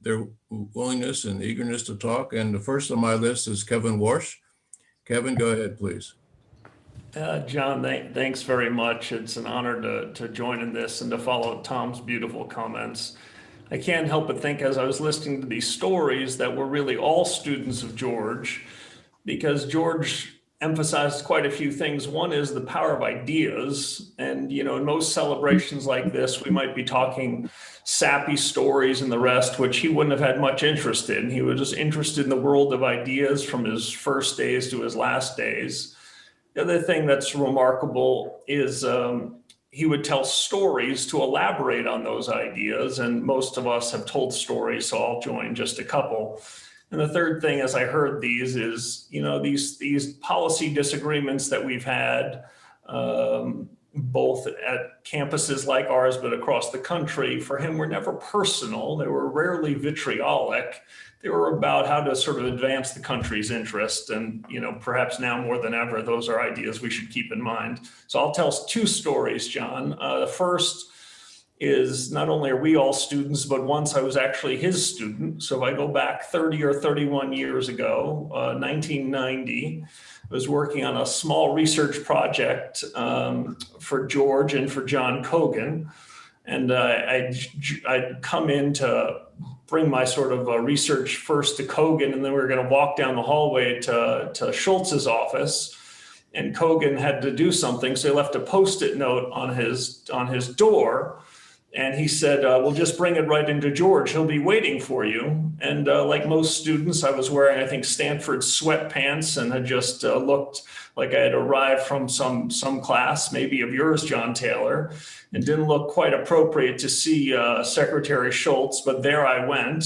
their willingness and eagerness to talk, and the first on my list is Kevin Warsh. Kevin, go ahead, please. John, thanks very much. It's an honor to join in this and to follow Tom's beautiful comments. I can't help but think as I was listening to these stories that we're really all students of George, because George emphasized quite a few things. One is the power of ideas. And, in most celebrations like this, we might be talking sappy stories and the rest, which he wouldn't have had much interest in. He was just interested in the world of ideas from his first days to his last days. The other thing that's remarkable is he would tell stories to elaborate on those ideas. And most of us have told stories, so I'll join just a couple. And the third thing, as I heard these, is, these policy disagreements that we've had, both at campuses like ours, but across the country, for him were never personal. They were rarely vitriolic. They were about how to sort of advance the country's interest. And, perhaps now more than ever, those are ideas we should keep in mind. So I'll tell two stories, John. The first is not only are we all students, but once I was actually his student. So if I go back 30 or 31 years ago, 1990, I was working on a small research project for George and for John Cogan. And I'd come in to bring my sort of research first to Cogan, and then we were going to walk down the hallway to Schultz's office. And Cogan had to do something, so he left a Post-it note on his door. And he said, we'll just bring it right into George. He'll be waiting for you. And like most students, I was wearing, I think, Stanford sweatpants and had just looked like I had arrived from some class, maybe of yours, John Taylor, and didn't look quite appropriate to see Secretary Schultz. But there I went.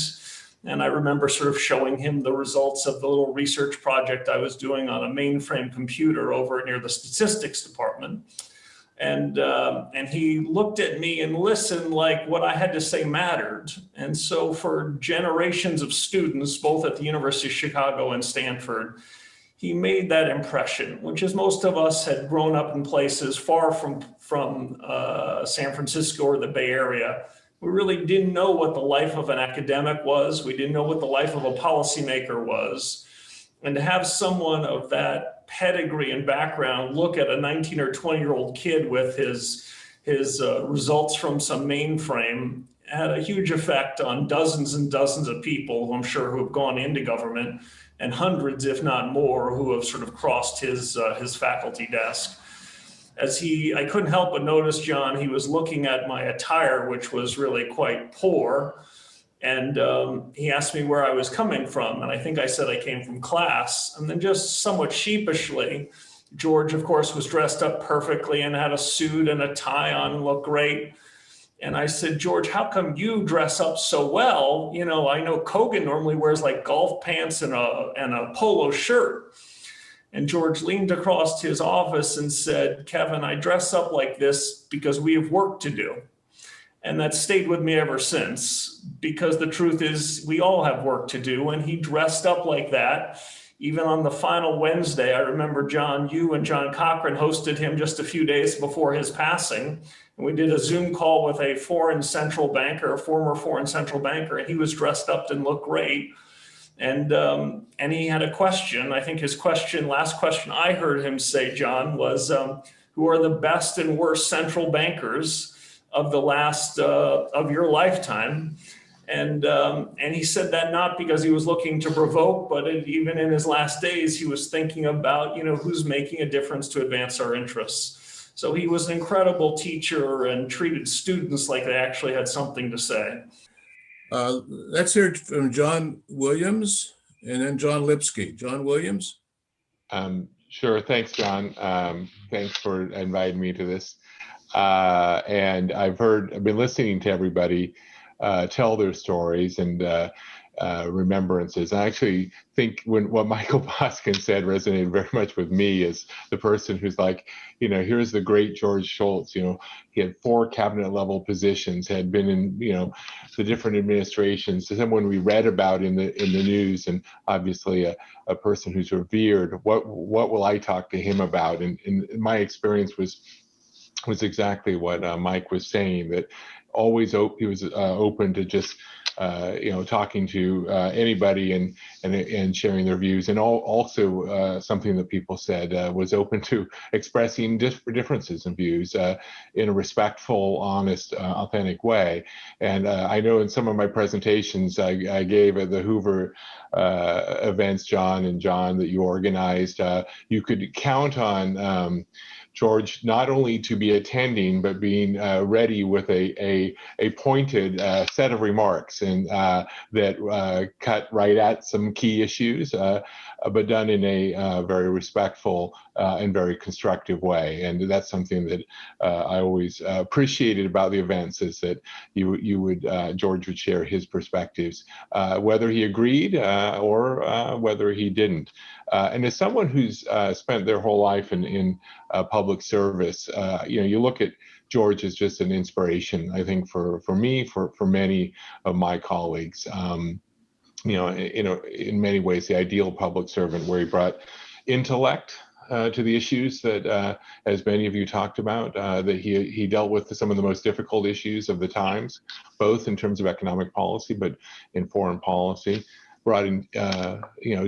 And I remember sort of showing him the results of the little research project I was doing on a mainframe computer over near the statistics department. And he looked at me and listened like what I had to say mattered. And so for generations of students, both at the University of Chicago and Stanford, he made that impression, which is most of us had grown up in places far from San Francisco or the Bay Area. We really didn't know what the life of an academic was. We didn't know what the life of a policymaker was. And to have someone of that pedigree and background look at a 19 or 20-year-old kid with his results from some mainframe had a huge effect on dozens and dozens of people, I'm sure, who have gone into government, and hundreds, if not more, who have sort of crossed his faculty desk. I couldn't help but notice, John, he was looking at my attire, which was really quite poor. And he asked me where I was coming from. And I think I said I came from class. And then just somewhat sheepishly, George, of course, was dressed up perfectly and had a suit and a tie on and looked great. And I said, George, how come you dress up so well? I know Cogan normally wears like golf pants and a polo shirt. And George leaned across his office and said, Kevin, I dress up like this because we have work to do. And that stayed with me ever since, because the truth is we all have work to do. And he dressed up like that even on the final Wednesday, I remember John, you and John Cochrane hosted him just a few days before his passing. And we did a Zoom call with a foreign central banker, a former foreign central banker, and he was dressed up and looked great. And he had a question. I think his question, last question I heard him say, John, was, who are the best and worst central bankers of the last, of your lifetime? And he said that not because he was looking to provoke, but even in his last days, he was thinking about, who's making a difference to advance our interests. So he was an incredible teacher and treated students like they actually had something to say. Let's hear it from John Williams and then John Lipsky. John Williams. Sure. Thanks, John. Thanks for inviting me to this. And I've been listening to everybody tell their stories and remembrances. I actually think what Michael Boskin said resonated very much with me as the person who's like, here's the great George Shultz. He had 4 cabinet level positions, had been in, the different administrations. So someone we read about in the news, and obviously a person who's revered. What will I talk to him about? And my experience was exactly what Mike was saying, that always he was open to just talking to anybody and sharing their views, and also something that people said was open to expressing differences in views in a respectful, honest, authentic way. And I know in some of my presentations I gave at the Hoover events, John, that you organized, you could count on George not only to be attending, but being ready with a pointed set of remarks, and that cut right at some key issues, but done in a very respectful and very constructive way. And that's something that I always appreciated about the events, is that George would share his perspectives, whether he agreed or whether he didn't. And as someone who's spent their whole life in public service, you look at George as just an inspiration, I think, for me, for many of my colleagues. In many ways, the ideal public servant, where he brought intellect to the issues that, as many of you talked about, that he dealt with some of the most difficult issues of the times, both in terms of economic policy, but in foreign policy. Brought in,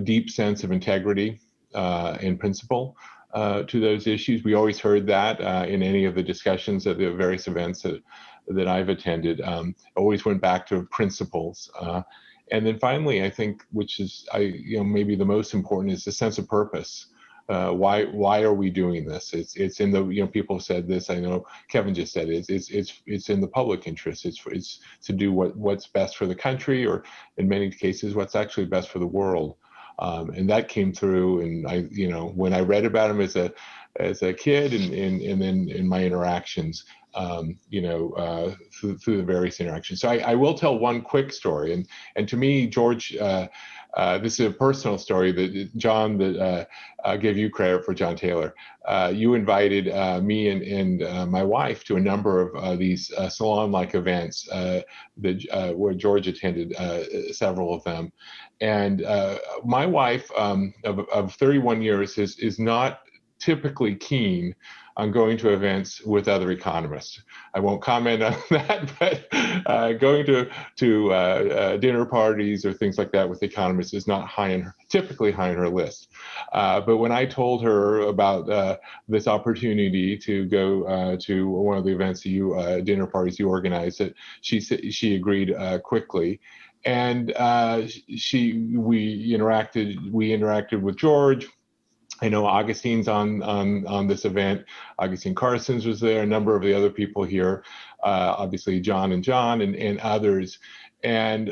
deep sense of integrity and principle to those issues. We always heard that in any of the discussions at the various events that I've attended. Always went back to principles. And then finally, I think, which is maybe the most important, is the sense of purpose. Why are we doing this? It's in the, people have said this, I know Kevin just said it, it's in the public interest. It's to do what's best for the country, or in many cases what's actually best for the world. And that came through, and when I read about him as a kid, and then in my interactions, through the various interactions. So I will tell one quick story, and to me, George, this is a personal story that John, that I'll give you credit for, John Taylor. You invited me and my wife to a number of these salon-like events where George attended, several of them. And my wife of 31 years is not typically keen on going to events with other economists. I won't comment on that, but going to dinner parties or things like that with economists is not typically high on her list. But when I told her about this opportunity to go to one of the events that dinner parties you organized, that she agreed quickly. And we interacted with George. I know Augustin's on this event. Agustín Carstens was there, a number of the other people here, obviously John and others. And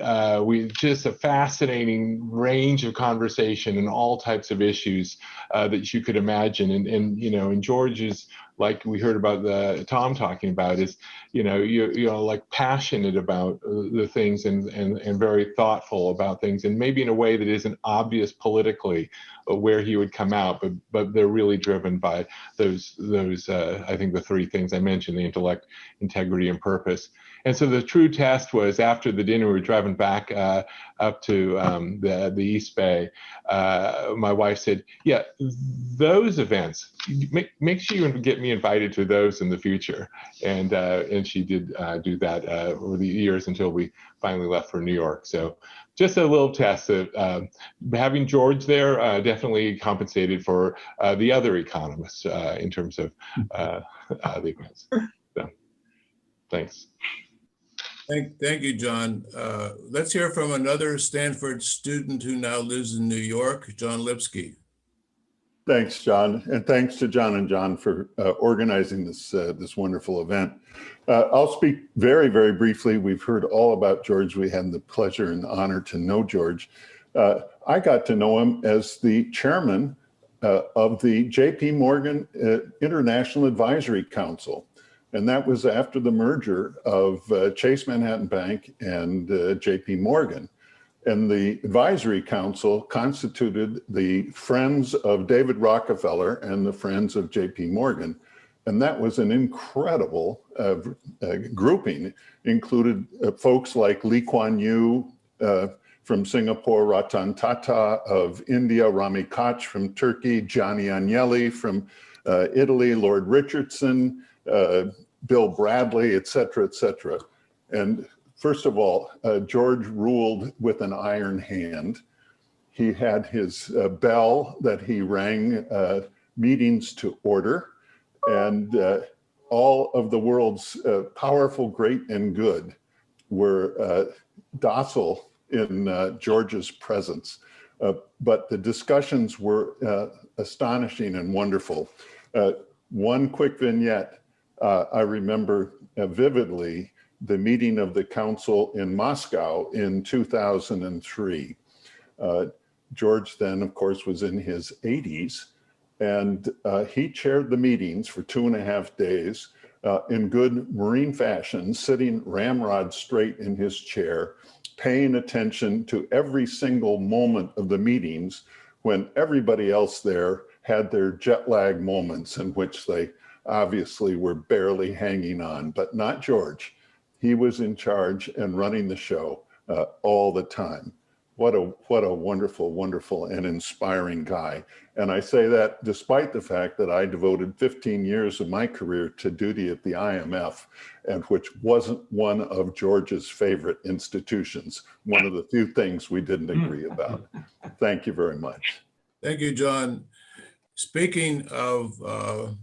we just a fascinating range of conversation and all types of issues that you could imagine. And George is, like we heard about Tom talking about, is like passionate about the things and very thoughtful about things, and maybe in a way that isn't obvious politically where he would come out, but they're really driven by those I think the 3 things I mentioned: the intellect, integrity, and purpose. And so the true test was after the dinner, we were driving back up to the East Bay. My wife said, "Yeah, those events, make sure you get me invited to those in the future." And she did do that over the years until we finally left for New York. So just a little test of having George there definitely compensated for the other economists in terms of the events. So thanks. Thank you, John. Let's hear from another Stanford student who now lives in New York, John Lipsky. Thanks, John, and thanks to John and John for organizing this wonderful event. I'll speak very, very briefly. We've heard all about George. We had the pleasure and honor to know George. I got to know him as the chairman of the J.P. Morgan International Advisory Council. And that was after the merger of Chase Manhattan Bank and J.P. Morgan. And the advisory council constituted the Friends of David Rockefeller and the Friends of J.P. Morgan. And that was an incredible grouping. Included folks like Lee Kuan Yew from Singapore, Ratan Tata of India, Rami Koch from Turkey, Gianni Agnelli from Italy, Lord Richardson, Bill Bradley, et cetera, et cetera. And first of all, George ruled with an iron hand. He had his bell that he rang meetings to order, and all of the world's powerful, great, and good were docile in George's presence. But the discussions were astonishing and wonderful. One quick vignette. I remember vividly the meeting of the council in Moscow in 2003. George then, of course, was in his 80s, and he chaired the meetings for 2.5 days in good Marine fashion, sitting ramrod straight in his chair, paying attention to every single moment of the meetings when everybody else there had their jet lag moments in which they obviously were barely hanging on, but not George. He was in charge and running the show all the time. What a wonderful, wonderful and inspiring guy. And I say that despite the fact that I devoted 15 years of my career to duty at the IMF, and which wasn't one of George's favorite institutions. One of the few things we didn't agree about. Thank you very much. Thank you, John. Speaking of the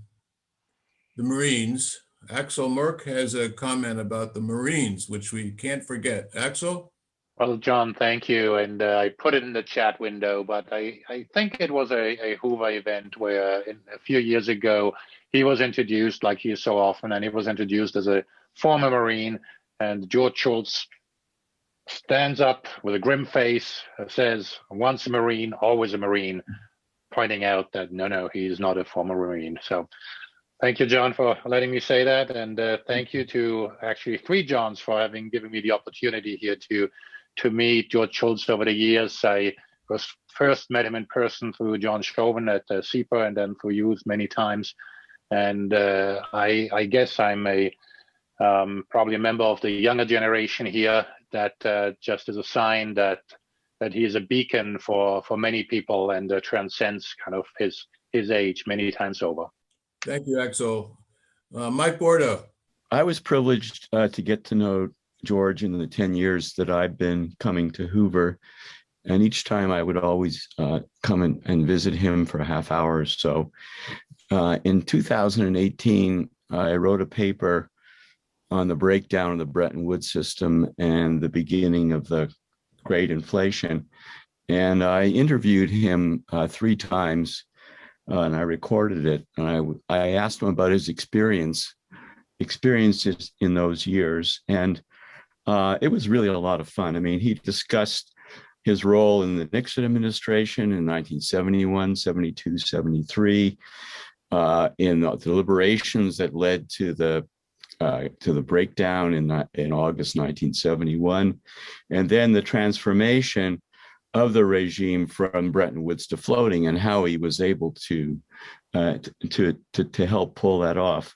Marines, Axel Merk has a comment about the Marines, which we can't forget. Axel? Well, John, thank you. And I put it in the chat window, but I think it was a Hoover event where a few years ago, he was introduced like he is so often, and he was introduced as a former Marine, and George Shultz stands up with a grim face, says, once a Marine, always a Marine, pointing out that no, he's not a former Marine. So thank you, John, for letting me say that. And thank you to actually 3 Johns for having given me the opportunity here to meet George Shultz over the years. I first met him in person through John Shoven at CEPA, and then through youth many times. And I guess I'm probably a member of the younger generation here that just is a sign that he is a beacon for many people and transcends kind of his age many times over. Thank you, Axel. Mike Bordo. I was privileged to get to know George in the 10 years that I've been coming to Hoover. And each time I would always come and visit him for a half hour or so. In 2018, I wrote a paper on the breakdown of the Bretton Woods system and the beginning of the Great Inflation. And I interviewed him 3 times, and I recorded it. And I asked him about his experiences in those years. And it was really a lot of fun. I mean, he discussed his role in the Nixon administration in 1971, 72, 73, in the deliberations that led to the breakdown in August 1971, and then the transformation of the regime from Bretton Woods to floating, and how he was able to help pull that off.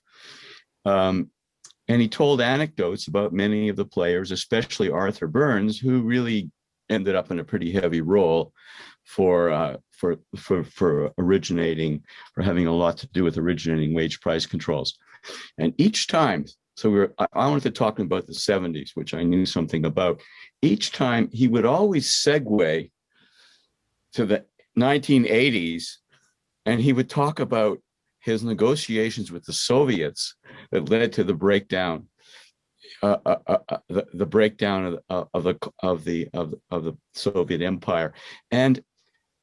And he told anecdotes about many of the players, especially Arthur Burns, who really ended up in a pretty heavy role for originating, for having a lot to do with originating wage price controls. And each time, I wanted to talk about the 70s, which I knew something about. Each time he would always segue to the 1980s, and he would talk about his negotiations with the Soviets that led to the breakdown, the breakdown of the Soviet Empire, and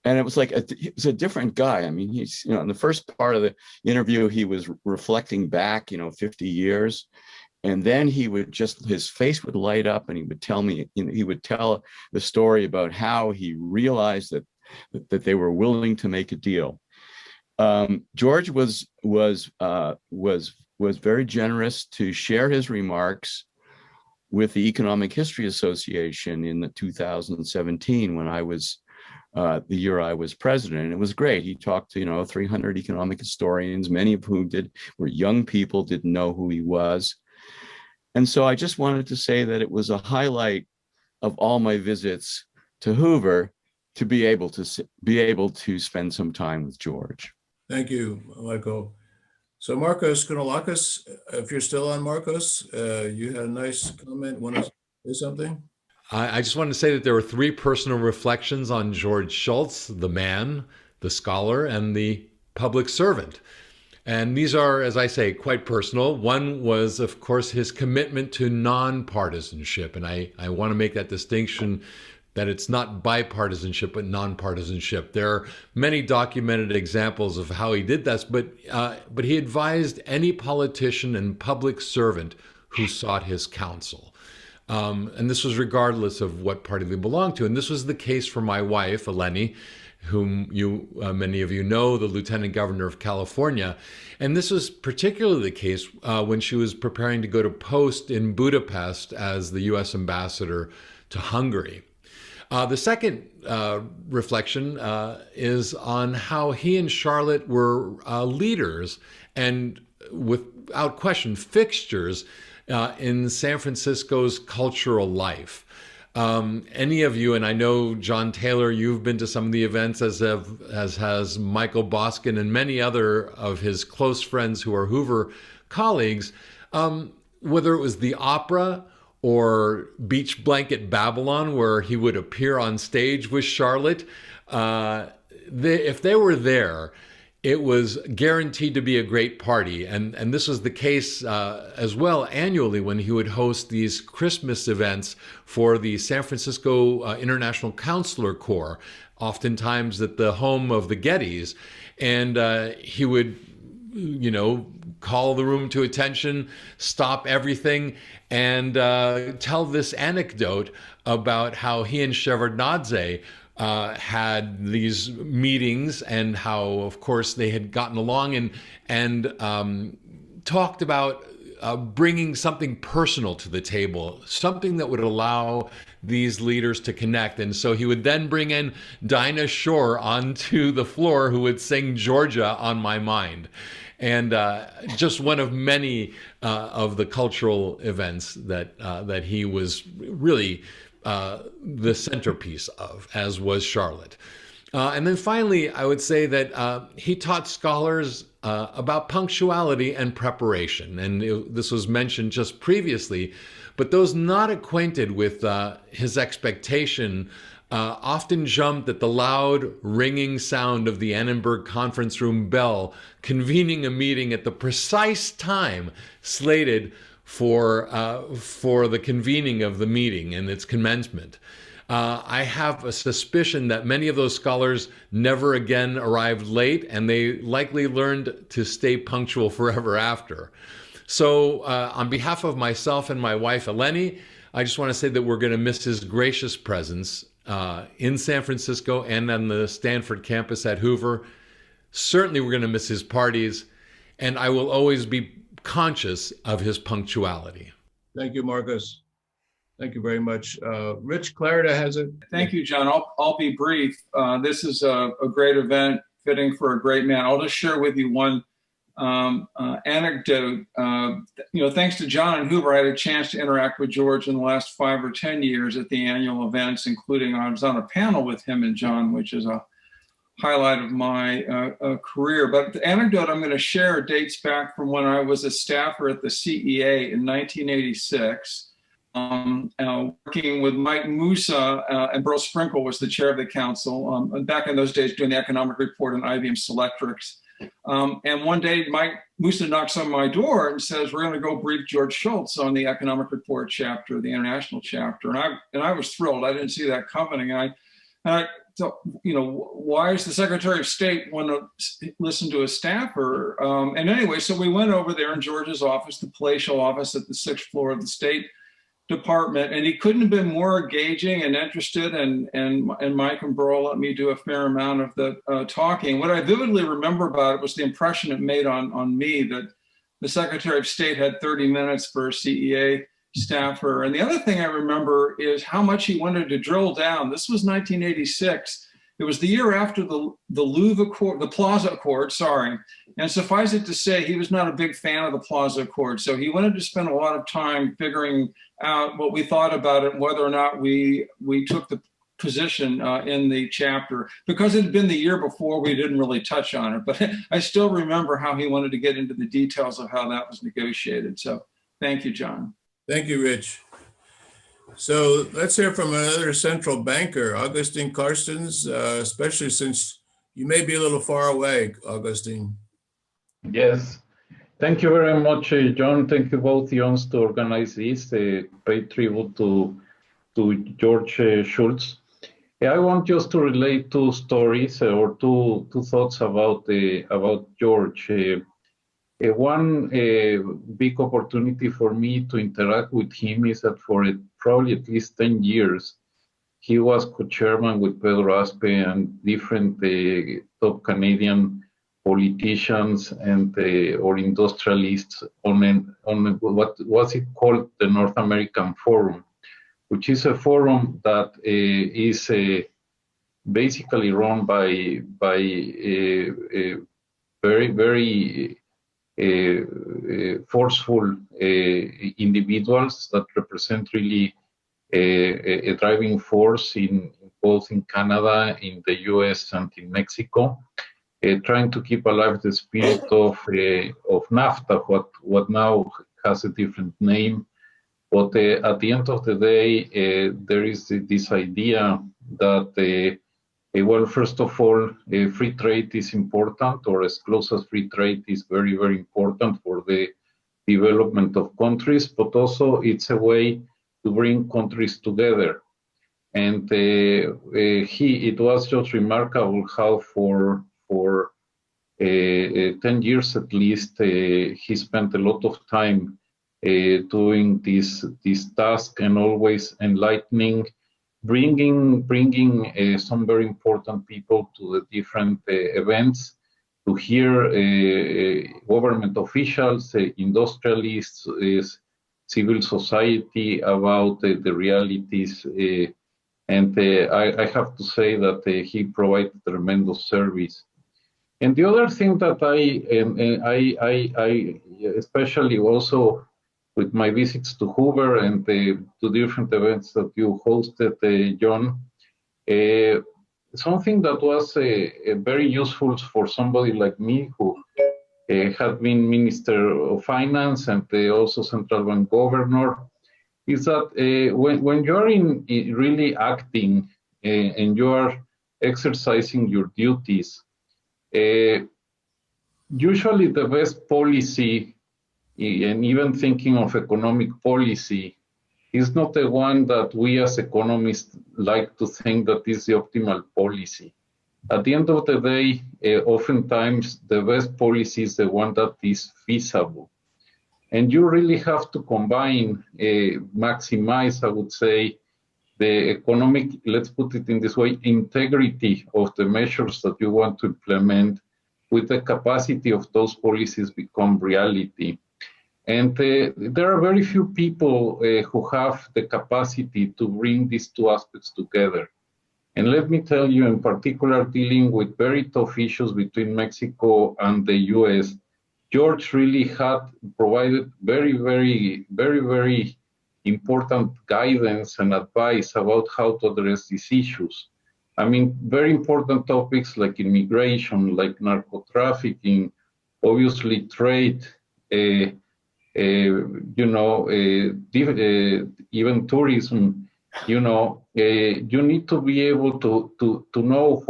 it was like he was a different guy. I mean, he's, you know, in the first part of the interview, he was reflecting back, 50 years, and then he would his face would light up, and he would tell me, he would tell the story about how he realized that they were willing to make a deal. George was very generous to share his remarks with the Economic History Association in the 2017 when I was the year I was president. And it was great. He talked to 300 economic historians, many of whom were young people, didn't know who he was. And so I just wanted to say that it was a highlight of all my visits to Hoover to be able to spend some time with George. Thank you, Michael. So Markos Kounalakis, if you're still on, Markos, you had a nice comment. Want to say something? I just wanted to say that there were 3 personal reflections on George Shultz, the man, the scholar, and the public servant. And these are, as I say, quite personal. One was, of course, his commitment to non-partisanship. And I want to make that distinction that it's not bipartisanship, but non-partisanship. There are many documented examples of how he did this, but he advised any politician and public servant who sought his counsel. And this was regardless of what party they belonged to. And this was the case for my wife, Eleni, whom many of you know, the Lieutenant Governor of California. And this was particularly the case when she was preparing to go to post in Budapest as the U.S. ambassador to Hungary. The second reflection is on how he and Charlotte were leaders and, without question, fixtures in San Francisco's cultural life. Any of you, and I know John Taylor, you've been to some of the events, as has Michael Boskin and many other of his close friends who are Hoover colleagues, whether it was the opera or Beach Blanket Babylon, where he would appear on stage with Charlotte, if they were there, it was guaranteed to be a great party. And this was the case as well annually when he would host these Christmas events for the San Francisco International Counselor Corps, oftentimes at the home of the Gettys. And he would, call the room to attention, stop everything, and tell this anecdote about how he and Shevardnadze had these meetings and how, of course, they had gotten along and talked about bringing something personal to the table, something that would allow these leaders to connect. And so he would then bring in Dinah Shore onto the floor, who would sing Georgia on My Mind. And just one of many of the cultural events that he was really the centerpiece of, as was Charlotte. And then finally, I would say that he taught scholars about punctuality and preparation. And this was mentioned just previously, but those not acquainted with his expectation often jumped at the loud ringing sound of the Annenberg conference room bell, convening a meeting at the precise time slated for the convening of the meeting and its commencement. I have a suspicion that many of those scholars never again arrived late, and they likely learned to stay punctual forever after. So on behalf of myself and my wife, Eleni, I just want to say that we're going to miss his gracious presence in San Francisco and on the Stanford campus at Hoover. Certainly we're going to miss his parties, and I will always be conscious of his punctuality. Thank you, Markos. Thank you very much. Rich, Clarida has it. Thank you, John. I'll be brief. This is a great event, fitting for a great man. I'll just share with you one anecdote. Thanks to John and Hoover, I had a chance to interact with George in the last 5 or 10 years at the annual events, including I was on a panel with him and John, which is a highlight of my career. But the anecdote I'm going to share dates back from when I was a staffer at the CEA in 1986. Working with Mike Musa and Burl Frenkel was the chair of the council. Back in those days, doing the economic report on IBM Selectrics. And one day, Mike Musa knocks on my door and says, "We're going to go brief George Shultz on the economic report chapter, the international chapter." And I was thrilled. I didn't see that coming. And I thought, why is the Secretary of State want to listen to a staffer? And anyway, so we went over there in George's office, the palatial office at the 6th floor of the State Department, and he couldn't have been more engaging and interested, and Mike and Burl let me do a fair amount of the talking. What I vividly remember about it was the impression it made on me that the Secretary of State had 30 minutes for a CEA staffer. And the other thing I remember is how much he wanted to drill down. This was 1986. It was the year after the Louvre Accord, the Plaza Accord, sorry. And suffice it to say, he was not a big fan of the Plaza Accord. So he wanted to spend a lot of time figuring out what we thought about it and whether or not we took the position in the chapter. Because it had been the year before, we didn't really touch on it. But I still remember how he wanted to get into the details of how that was negotiated. So thank you, John. Thank you, Rich. So let's hear from another central banker, Agustín Carstens, especially since you may be a little far away, Agustín. Yes, thank you very much, John. Thank you both, Johns, to organize this, pay tribute to George Shultz. I want just to relate 2 stories or two thoughts about George. One big opportunity for me to interact with him is that for probably at least 10 years, he was co-chairman with Pedro Aspe and different top Canadian politicians and or industrialists on what was it called the North American Forum, which is a forum that is basically run by very forceful individuals that represent really a driving force in both in Canada, in the US, and in Mexico, trying to keep alive the spirit of NAFTA, what now has a different name. But at the end of the day, there is this idea that well, first of all, free trade is important, or as close as free trade is very, very important for the development of countries, but also it's a way to bring countries together. And it was just remarkable how for 10 years at least, he spent a lot of time doing this task and always enlightening, bringing some very important people to the different events to hear government officials, industrialists, civil society about the realities. And I have to say that he provided tremendous service. And the other thing that I especially also with my visits to Hoover and to different events that you hosted, John, something that was very useful for somebody like me who had been Minister of Finance and also Central Bank Governor, is that when you're really acting and you are exercising your duties, usually the best policy, and even thinking of economic policy, is not the one that we as economists like to think that is the optimal policy. At the end of the day, oftentimes the best policy is the one that is feasible. And you really have to combine, maximize, I would say, the economic, let's put it in this way, integrity of the measures that you want to implement with the capacity of those policies become reality. And there are very few people who have the capacity to bring these 2 aspects together. And let me tell you, in particular, dealing with very tough issues between Mexico and the US, George really had provided very important guidance and advice about how to address these issues. I mean, very important topics like immigration, like narco-trafficking, obviously trade, even tourism. You need to be able to know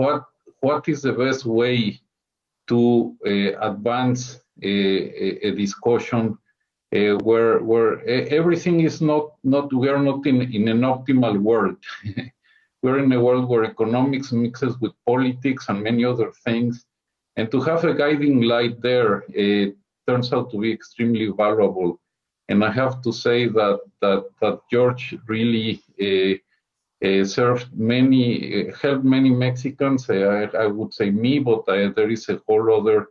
what is the best way to advance a discussion where everything is not we are not in an optimal world. We're in a world where economics mixes with politics and many other things, and to have a guiding light there turns out to be extremely valuable. And I have to say that George really helped many Mexicans. I would say me, but there is a whole other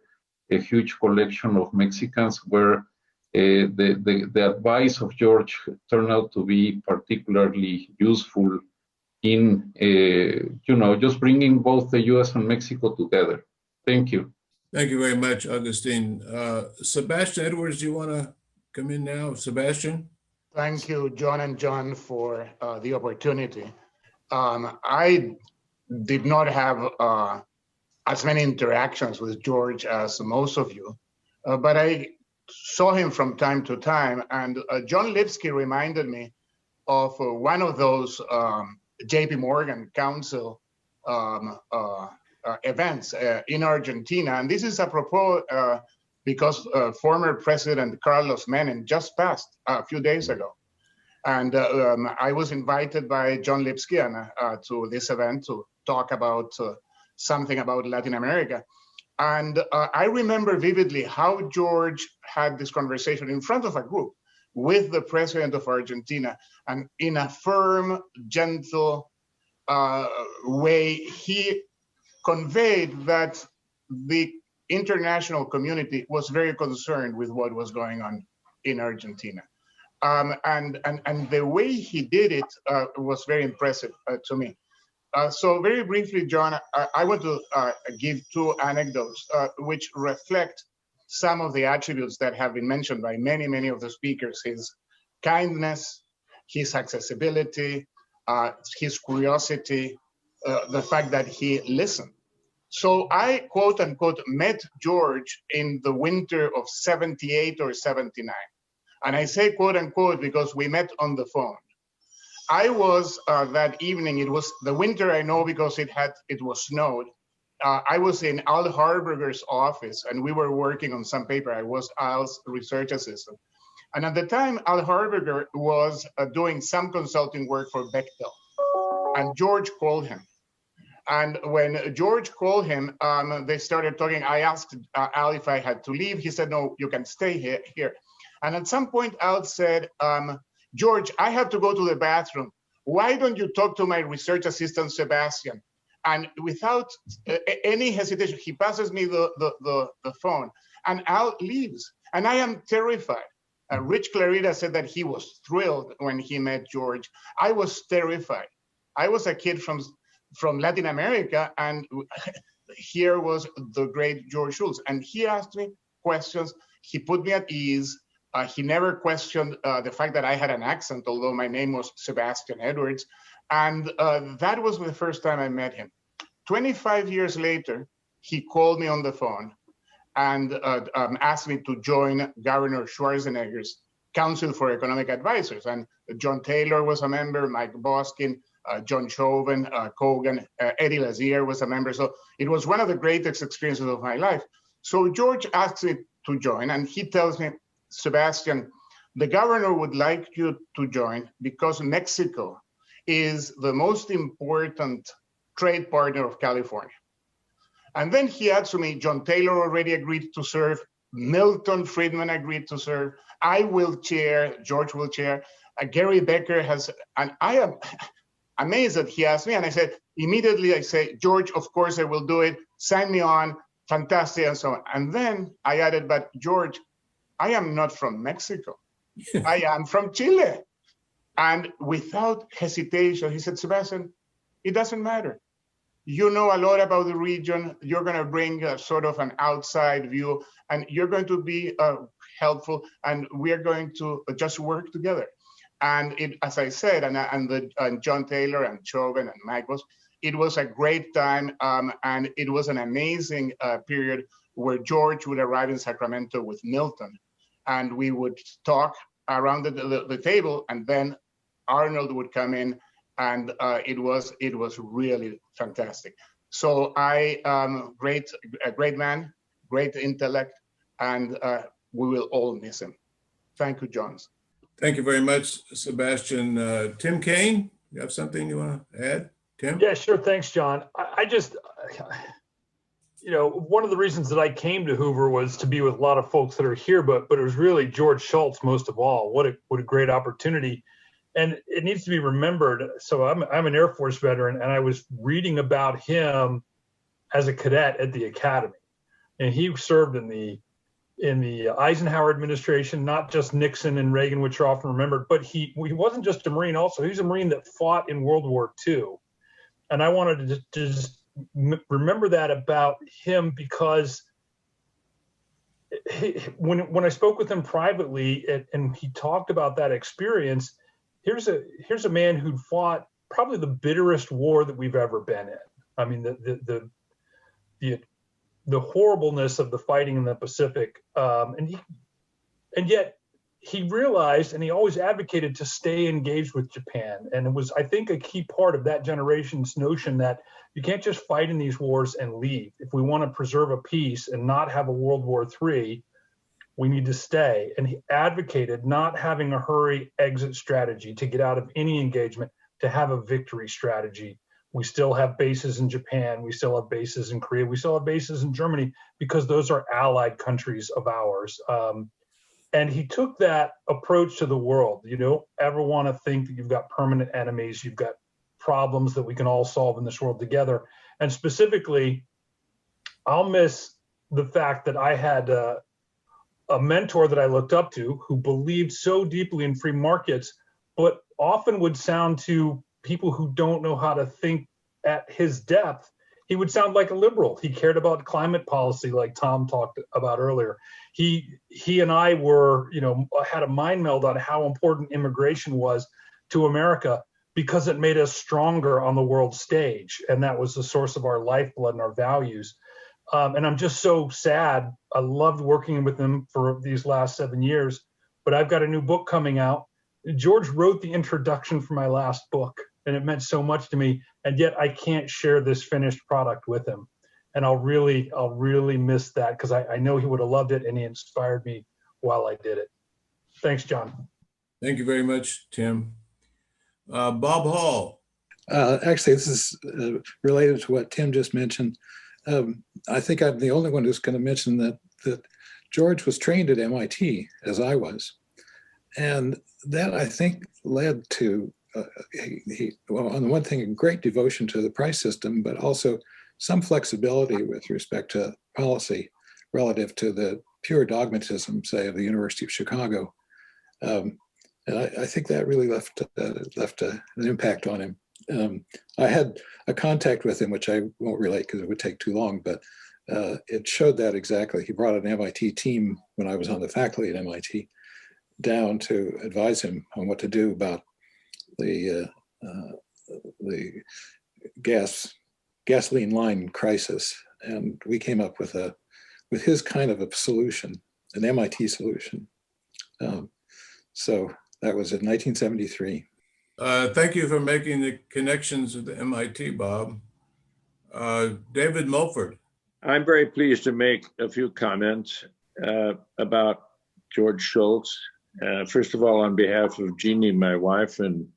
huge collection of Mexicans where the advice of George turned out to be particularly useful in just bringing both the U.S. and Mexico together. Thank you. Thank you very much, Agustín. Sebastian Edwards, do you want to come in now? Sebastian? Thank you, John and John, for the opportunity. I did not have as many interactions with George as most of you, but I saw him from time to time. And John Lipsky reminded me of one of those JP Morgan Council events in Argentina. And this is apropos because former President Carlos Menem just passed a few days ago. And I was invited by John Lipsky to this event to talk about something about Latin America. And I remember vividly how George had this conversation in front of a group with the president of Argentina. And in a firm, gentle way, he conveyed that the international community was very concerned with what was going on in Argentina. And the way he did it was very impressive to me. So very briefly, John, I want to give two anecdotes which reflect some of the attributes that have been mentioned by many of the speakers: his kindness, his accessibility, his curiosity, the fact that he listened. So I, quote unquote, met George in the winter of 78 or 79. And I say quote unquote because we met on the phone. I was that evening, it was the winter I know because it was snowed. I was in Al Harburger's office and we were working on some paper. I was Al's research assistant. And at the time, Al Harburger was doing some consulting work for Bechtel. And George called him. And when George called him, they started talking. I asked Al if I had to leave. He said, no, you can stay here. And at some point, Al said, George, I have to go to the bathroom. Why don't you talk to my research assistant, Sebastian? And without any hesitation, he passes me the phone. And Al leaves. And I am terrified. Rich Clarida said that he was thrilled when he met George. I was terrified. I was a kid from Latin America, and here was the great George Shultz. And he asked me questions. He put me at ease. He never questioned the fact that I had an accent, although my name was Sebastian Edwards. And that was the first time I met him. 25 years later, he called me on the phone and asked me to join Governor Schwarzenegger's Council for Economic Advisors. And John Taylor was a member, Mike Boskin, John Shoven, Kogan, Eddie Lazier was a member. So it was one of the greatest experiences of my life. So George asked me to join, and he tells me, Sebastian, the governor would like you to join because Mexico is the most important trade partner of California. And then he adds to me, John Taylor already agreed to serve, Milton Friedman agreed to serve, I will chair, George will chair, Gary Becker has, and I am amazed that he asked me, and I said, immediately I say, George, of course I will do it, sign me on, fantastic, and so on. And then I added, but George, I am not from Mexico. I am from Chile. And without hesitation, he said, Sebastian, it doesn't matter. You know a lot about the region. You're going to bring a sort of an outside view, and you're going to be helpful, and we're going to just work together. And it, as I said, and John Taylor and Shoven and Markos, it was a great time, and it was an amazing period where George would arrive in Sacramento with Milton, and we would talk around the table, and then Arnold would come in, and it was really fantastic. So a great man, great intellect, and we will all miss him. Thank you, John. Thank you very much, Sebastian. Tim Kane, you have something you want to add? Tim? Yeah, sure. Thanks, John. I just, you know, one of the reasons that I came to Hoover was to be with a lot of folks that are here, but it was really George Shultz most of all. What a great opportunity. And it needs to be remembered. So I'm an Air Force veteran, and I was reading about him as a cadet at the academy. And he served in the Eisenhower administration, not just Nixon and Reagan, which are often remembered, but he wasn't just a Marine also. He was a Marine that fought in World War II. And I wanted to just remember that about him, because when I spoke with him privately and he talked about that experience, here's a man who'd fought probably the bitterest war that we've ever been in. I mean, the horribleness of the fighting in the Pacific, and yet he realized, and he always advocated to stay engaged with Japan. And it was, I think, a key part of that generation's notion that you can't just fight in these wars and leave. If we want to preserve a peace and not have a World War III, we need to stay. And he advocated not having a hurry exit strategy to get out of any engagement, to have a victory strategy. We still have bases in Japan. We still have bases in Korea. We still have bases in Germany, because those are allied countries of ours. And he took that approach to the world. You don't ever want to think that you've got permanent enemies. You've got problems that we can all solve in this world together. And specifically, I'll miss the fact that I had a mentor that I looked up to who believed so deeply in free markets, but often would sound to people who don't know how to think at his depth, he would sound like a liberal. He cared about climate policy, like Tom talked about earlier. He and I were, had a mind meld on how important immigration was to America, because it made us stronger on the world stage. And that was the source of our lifeblood and our values. And I'm just so sad. I loved working with him for these last 7 years, but I've got a new book coming out. George wrote the introduction for my last book, and it meant so much to me. And yet I can't share this finished product with him. And I'll really miss that, because I know he would have loved it, and he inspired me while I did it. Thanks, John. Thank you very much, Tim. Bob Hall. Actually, this is related to what Tim just mentioned. I think I'm the only one who's going to mention that George was trained at MIT, as I was. And that, I think, led to, well, on the one thing, a great devotion to the price system, but also some flexibility with respect to policy relative to the pure dogmatism, say, of the University of Chicago. And I think that really left an impact on him. I had a contact with him, which I won't relate because it would take too long, but it showed that exactly. He brought an MIT team when I was on the faculty at MIT down to advise him on what to do about the gasoline line crisis. And we came up with his kind of a solution, an MIT solution. So that was in 1973. Thank you for making the connections with the MIT, Bob. David Mulford. I'm very pleased to make a few comments about George Shultz. First of all, on behalf of Jeannie, my wife, and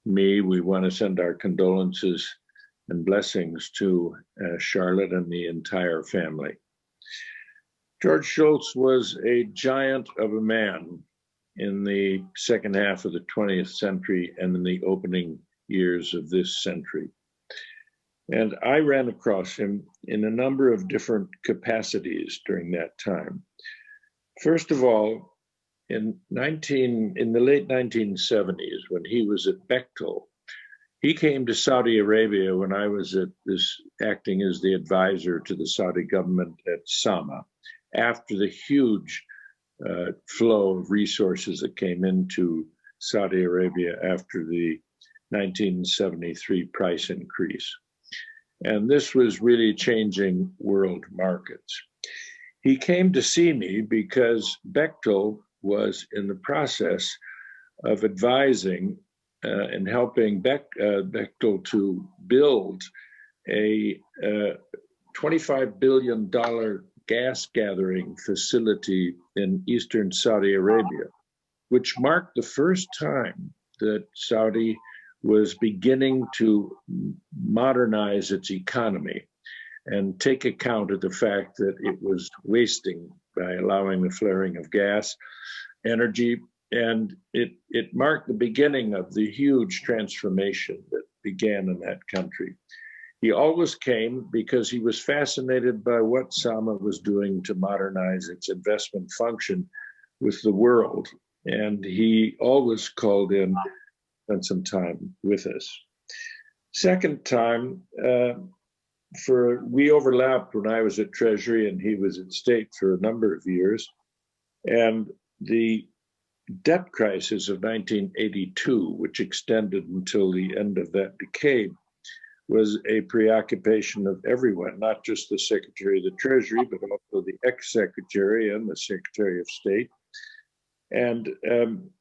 me, we want to send our condolences and blessings to Charlotte and the entire family. George Shultz was a giant of a man in the second half of the 20th century and in the opening years of this century. And I ran across him in a number of different capacities during that time. First of all, in the late 1970s, when he was at Bechtel, He came to Saudi Arabia when I was acting as the advisor to the Saudi government at Sama, after the huge flow of resources that came into Saudi Arabia after the 1973 price increase. And this was really changing world markets. He came to see me because Bechtel was in the process of advising and helping Bechtel to build a $25 billion gas gathering facility in eastern Saudi Arabia, which marked the first time that Saudi was beginning to modernize its economy and take account of the fact that it was wasting by allowing the flaring of gas, energy, and it marked the beginning of the huge transformation that began in that country. He always came because he was fascinated by what Sama was doing to modernize its investment function with the world. And he always called in, spent some time with us. Second time, we overlapped when I was at Treasury and he was at State for a number of years. And the debt crisis of 1982, which extended until the end of that decade, was a preoccupation of everyone, not just the Secretary of the Treasury, but also the ex-secretary and the Secretary of State. And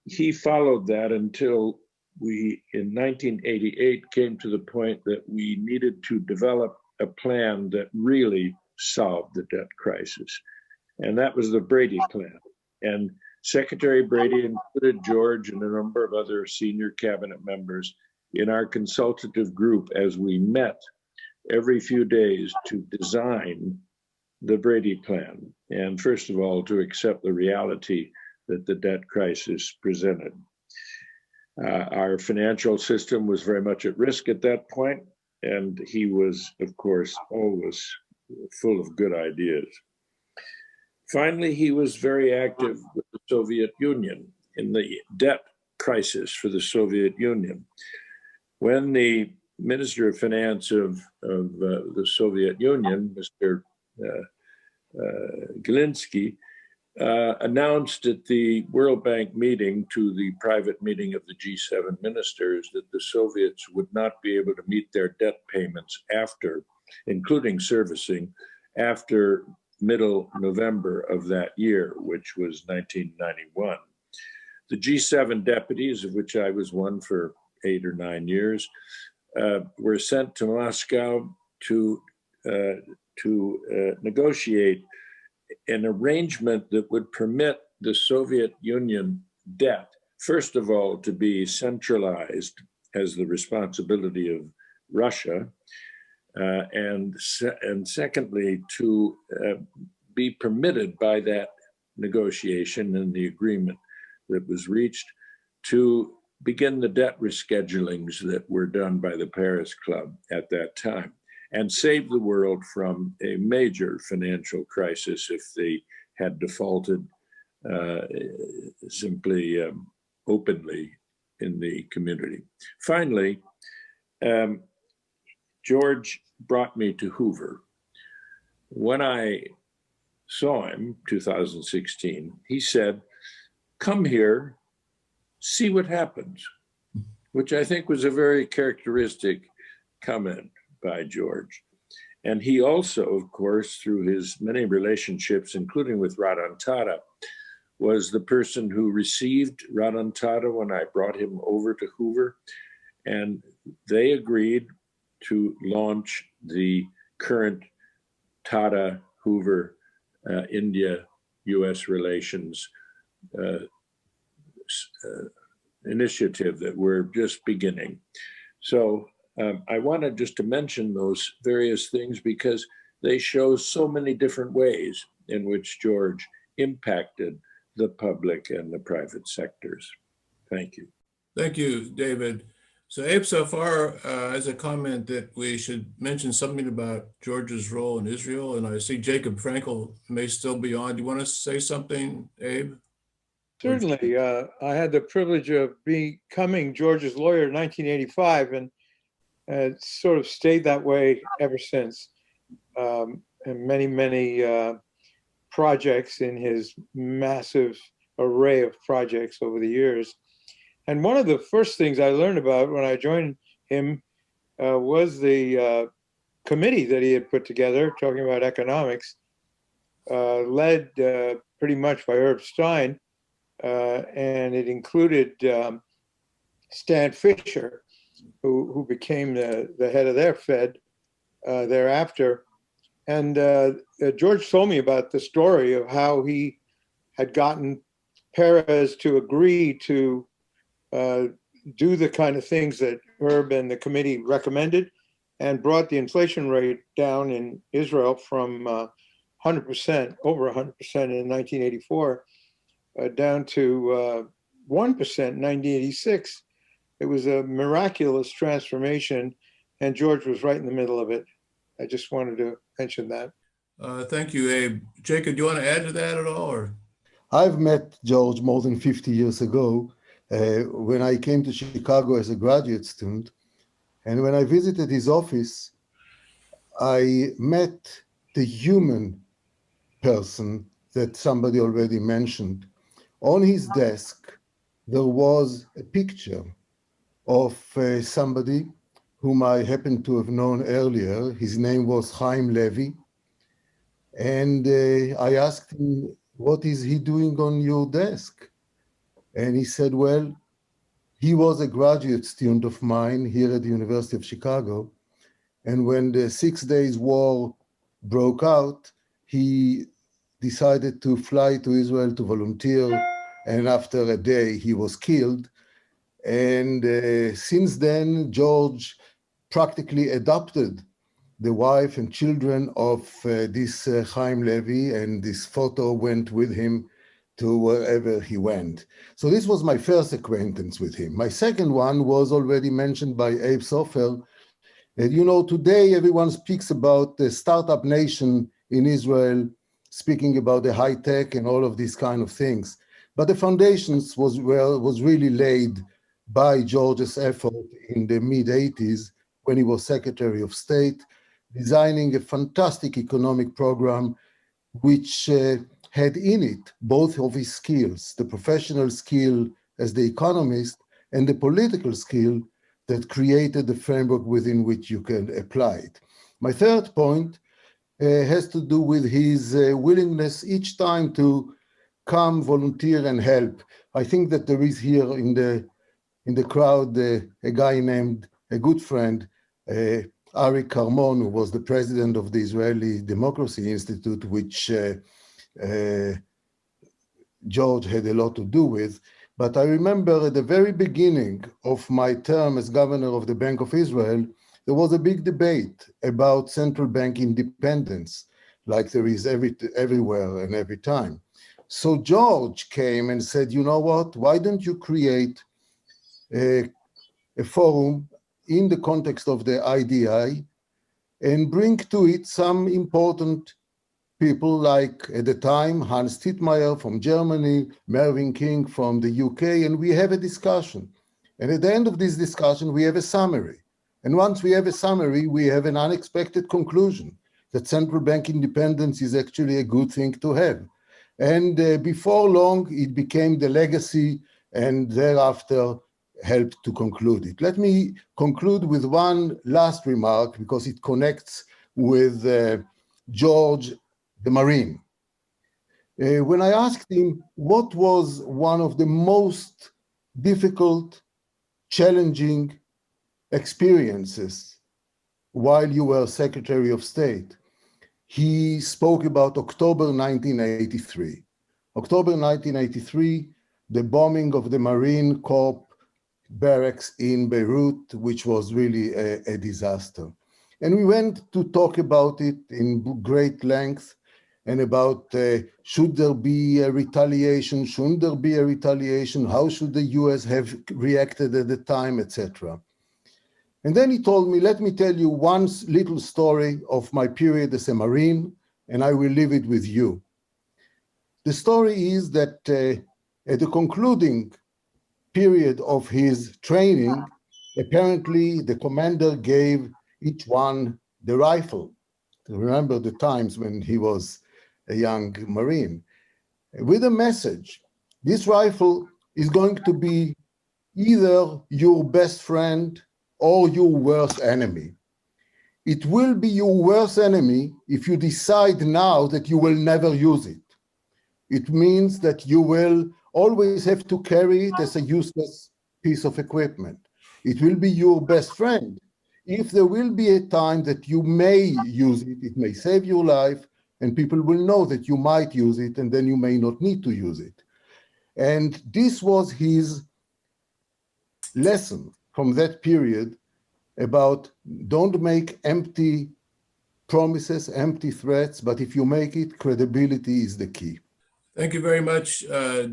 he followed that until we, in 1988, came to the point that we needed to develop a plan that really solved the debt crisis. And that was the Brady Plan. And Secretary Brady included George and a number of other senior cabinet members in our consultative group as we met every few days to design the Brady Plan. And first of all, to accept the reality that the debt crisis presented. Our financial system was very much at risk at that point, and he was, of course, always full of good ideas. Finally, he was very active with the Soviet Union in the debt crisis for the Soviet Union. When the Minister of Finance of the Soviet Union, Mr. Galinsky, announced at the World Bank meeting to the private meeting of the G7 ministers that the Soviets would not be able to meet their debt payments after, including servicing, after middle November of that year, which was 1991. The G7 deputies, of which I was one for 8 or 9 years, were sent to Moscow to negotiate an arrangement that would permit the Soviet Union debt, first of all, to be centralized as the responsibility of Russia, and secondly, to be permitted by that negotiation and the agreement that was reached to begin the debt reschedulings that were done by the Paris Club at that time, and save the world from a major financial crisis if they had defaulted simply openly in the community. Finally, George brought me to Hoover. When I saw him, 2016, he said, "Come here, see what happens," which I think was a very characteristic comment by George. And he also, of course, through his many relationships, including with Ratan Tata, was the person who received Ratan Tata when I brought him over to Hoover. And they agreed to launch the current Tata-Hoover India-US relations initiative that we're just beginning. So I wanted just to mention those various things because they show so many different ways in which George impacted the public and the private sectors. Thank you. Thank you, David. So Abe Safar has a comment that we should mention something about George's role in Israel, and I see Jacob Frenkel may still be on. Do you want to say something, Abe? Certainly. I had the privilege of becoming George's lawyer in 1985, and sort of stayed that way ever since. And many projects in his massive array of projects over the years. And one of the first things I learned about when I joined him was the committee that he had put together, talking about economics, led pretty much by Herb Stein, and it included Stan Fisher, who became the head of their Fed thereafter. And George told me about the story of how he had gotten Perez to agree to do the kind of things that Herb and the committee recommended, and brought the inflation rate down in Israel from 100%, over 100% in 1984, down to 1% in 1986. It was a miraculous transformation, and George was right in the middle of it. I just wanted to mention that. Thank you, Abe. Jacob, do you want to add to that at all? Or? I've met George more than 50 years ago when I came to Chicago as a graduate student. And when I visited his office, I met the human person that somebody already mentioned. On his desk, there was a picture of somebody whom I happened to have known earlier. His name was Chaim Levy. And I asked him, what is he doing on your desk? And he said, well, he was a graduate student of mine here at the University of Chicago. And when the 6 Days War broke out, he decided to fly to Israel to volunteer. And after a day, he was killed. And since then, George practically adopted the wife and children of this Chaim Levy, and this photo went with him to wherever he went. So this was my first acquaintance with him. My second one was already mentioned by Abe Sofer. You know, today everyone speaks about the startup nation in Israel, speaking about the high tech and all of these kind of things. But the foundations was really laid by George's effort in the mid-80s when he was Secretary of State, designing a fantastic economic program which had in it both of his skills, the professional skill as the economist and the political skill that created the framework within which you can apply it. My third point has to do with his willingness each time to come, volunteer, and help. I think that there is here in the crowd a guy named, a good friend, Arik Carmon, who was the president of the Israeli Democracy Institute, which George had a lot to do with. But I remember at the very beginning of my term as governor of the Bank of Israel, there was a big debate about central bank independence, like there is everywhere and every time. So George came and said, you know what, why don't you create a forum in the context of the IDI and bring to it some important people like, at the time, Hans Tittmeyer from Germany, Mervyn King from the UK, and we have a discussion. And at the end of this discussion, we have a summary. And once we have a summary, we have an unexpected conclusion that central bank independence is actually a good thing to have. And before long, it became the legacy, and thereafter helped to conclude it. Let me conclude with one last remark, because it connects with George the Marine. When I asked him what was one of the most difficult, challenging experiences while you were Secretary of State, he spoke about October 1983. October 1983, the bombing of the Marine Corps barracks in Beirut, which was really a disaster. And we went to talk about it in great length, and about should there be a retaliation, shouldn't there be a retaliation, how should the US have reacted at the time, etc. And then he told me, let me tell you one little story of my period as a Marine, and I will leave it with you. The story is that at the concluding period of his training, apparently the commander gave each one the rifle. Remember the times when he was a young Marine, with a message. This rifle is going to be either your best friend or your worst enemy. It will be your worst enemy if you decide now that you will never use it. It means that you will always have to carry it as a useless piece of equipment. It will be your best friend if there will be a time that you may use it. It may save your life, and people will know that you might use it, and then you may not need to use it. And this was his lesson from that period about don't make empty promises, empty threats, but if you make it, credibility is the key. Thank you very much,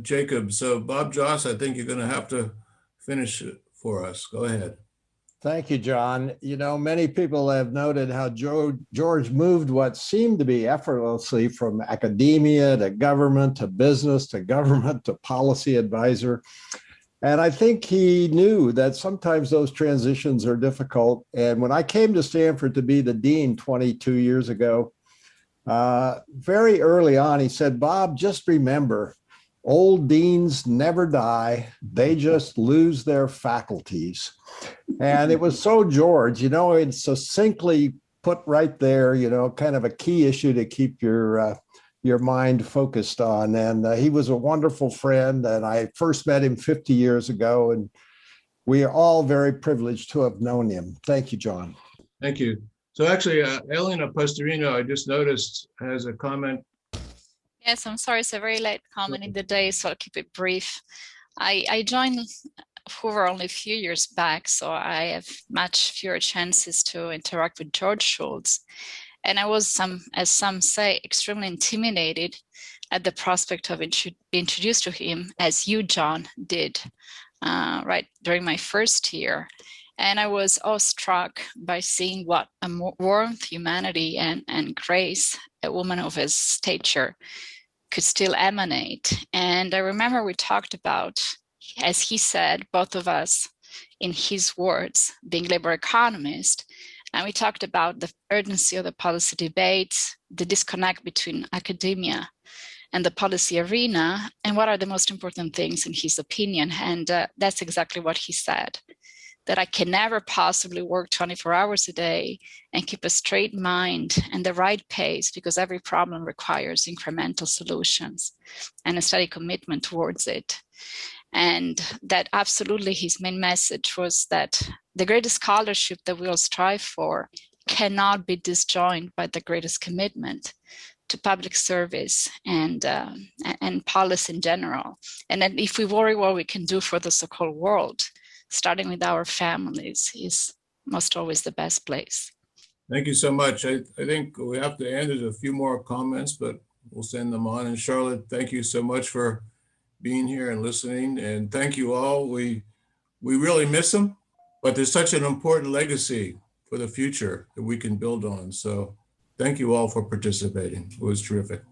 Jacob. So Bob Joss, I think you're going to have to finish it for us. Go ahead. Thank you, John. You know, many people have noted how George moved what seemed to be effortlessly from academia to government to business to government to policy advisor. And I think he knew that sometimes those transitions are difficult. And when I came to Stanford to be the dean 22 years ago, very early on, he said, Bob, just remember, old deans never die. They just lose their faculties. And it was so George, you know, it's succinctly put right there, you know, kind of a key issue to keep your mind focused on. And he was a wonderful friend. And I first met him 50 years ago. And we are all very privileged to have known him. Thank you, John. Thank you. So actually, Elena Pastorino, I just noticed, has a comment. Yes, I'm sorry, it's a very late comment in the day, so I'll keep it brief. I joined Hoover only a few years back, so I have much fewer chances to interact with George Shultz. And I was, as some say, extremely intimidated at the prospect of being introduced to him, as you, John, did right during my first year. And I was awestruck by seeing what a warmth, humanity, and grace a woman of his stature could still emanate. And I remember we talked about, as he said, both of us, in his words, being labor economists, and we talked about the urgency of the policy debates, the disconnect between academia and the policy arena, and what are the most important things in his opinion. And that's exactly what he said, that I can never possibly work 24 hours a day and keep a straight mind and the right pace, because every problem requires incremental solutions and a steady commitment towards it. And that absolutely his main message was that the greatest scholarship that we all strive for cannot be disjoined by the greatest commitment to public service and policy in general. And then if we worry what we can do for the so-called world, starting with our families is most always the best place. Thank you so much. I think we have to end. There's a few more comments, but we'll send them on. And Charlotte, thank you so much for being here and listening. And thank you all. We really miss him, but there's such an important legacy for the future that we can build on. So thank you all for participating. It was terrific.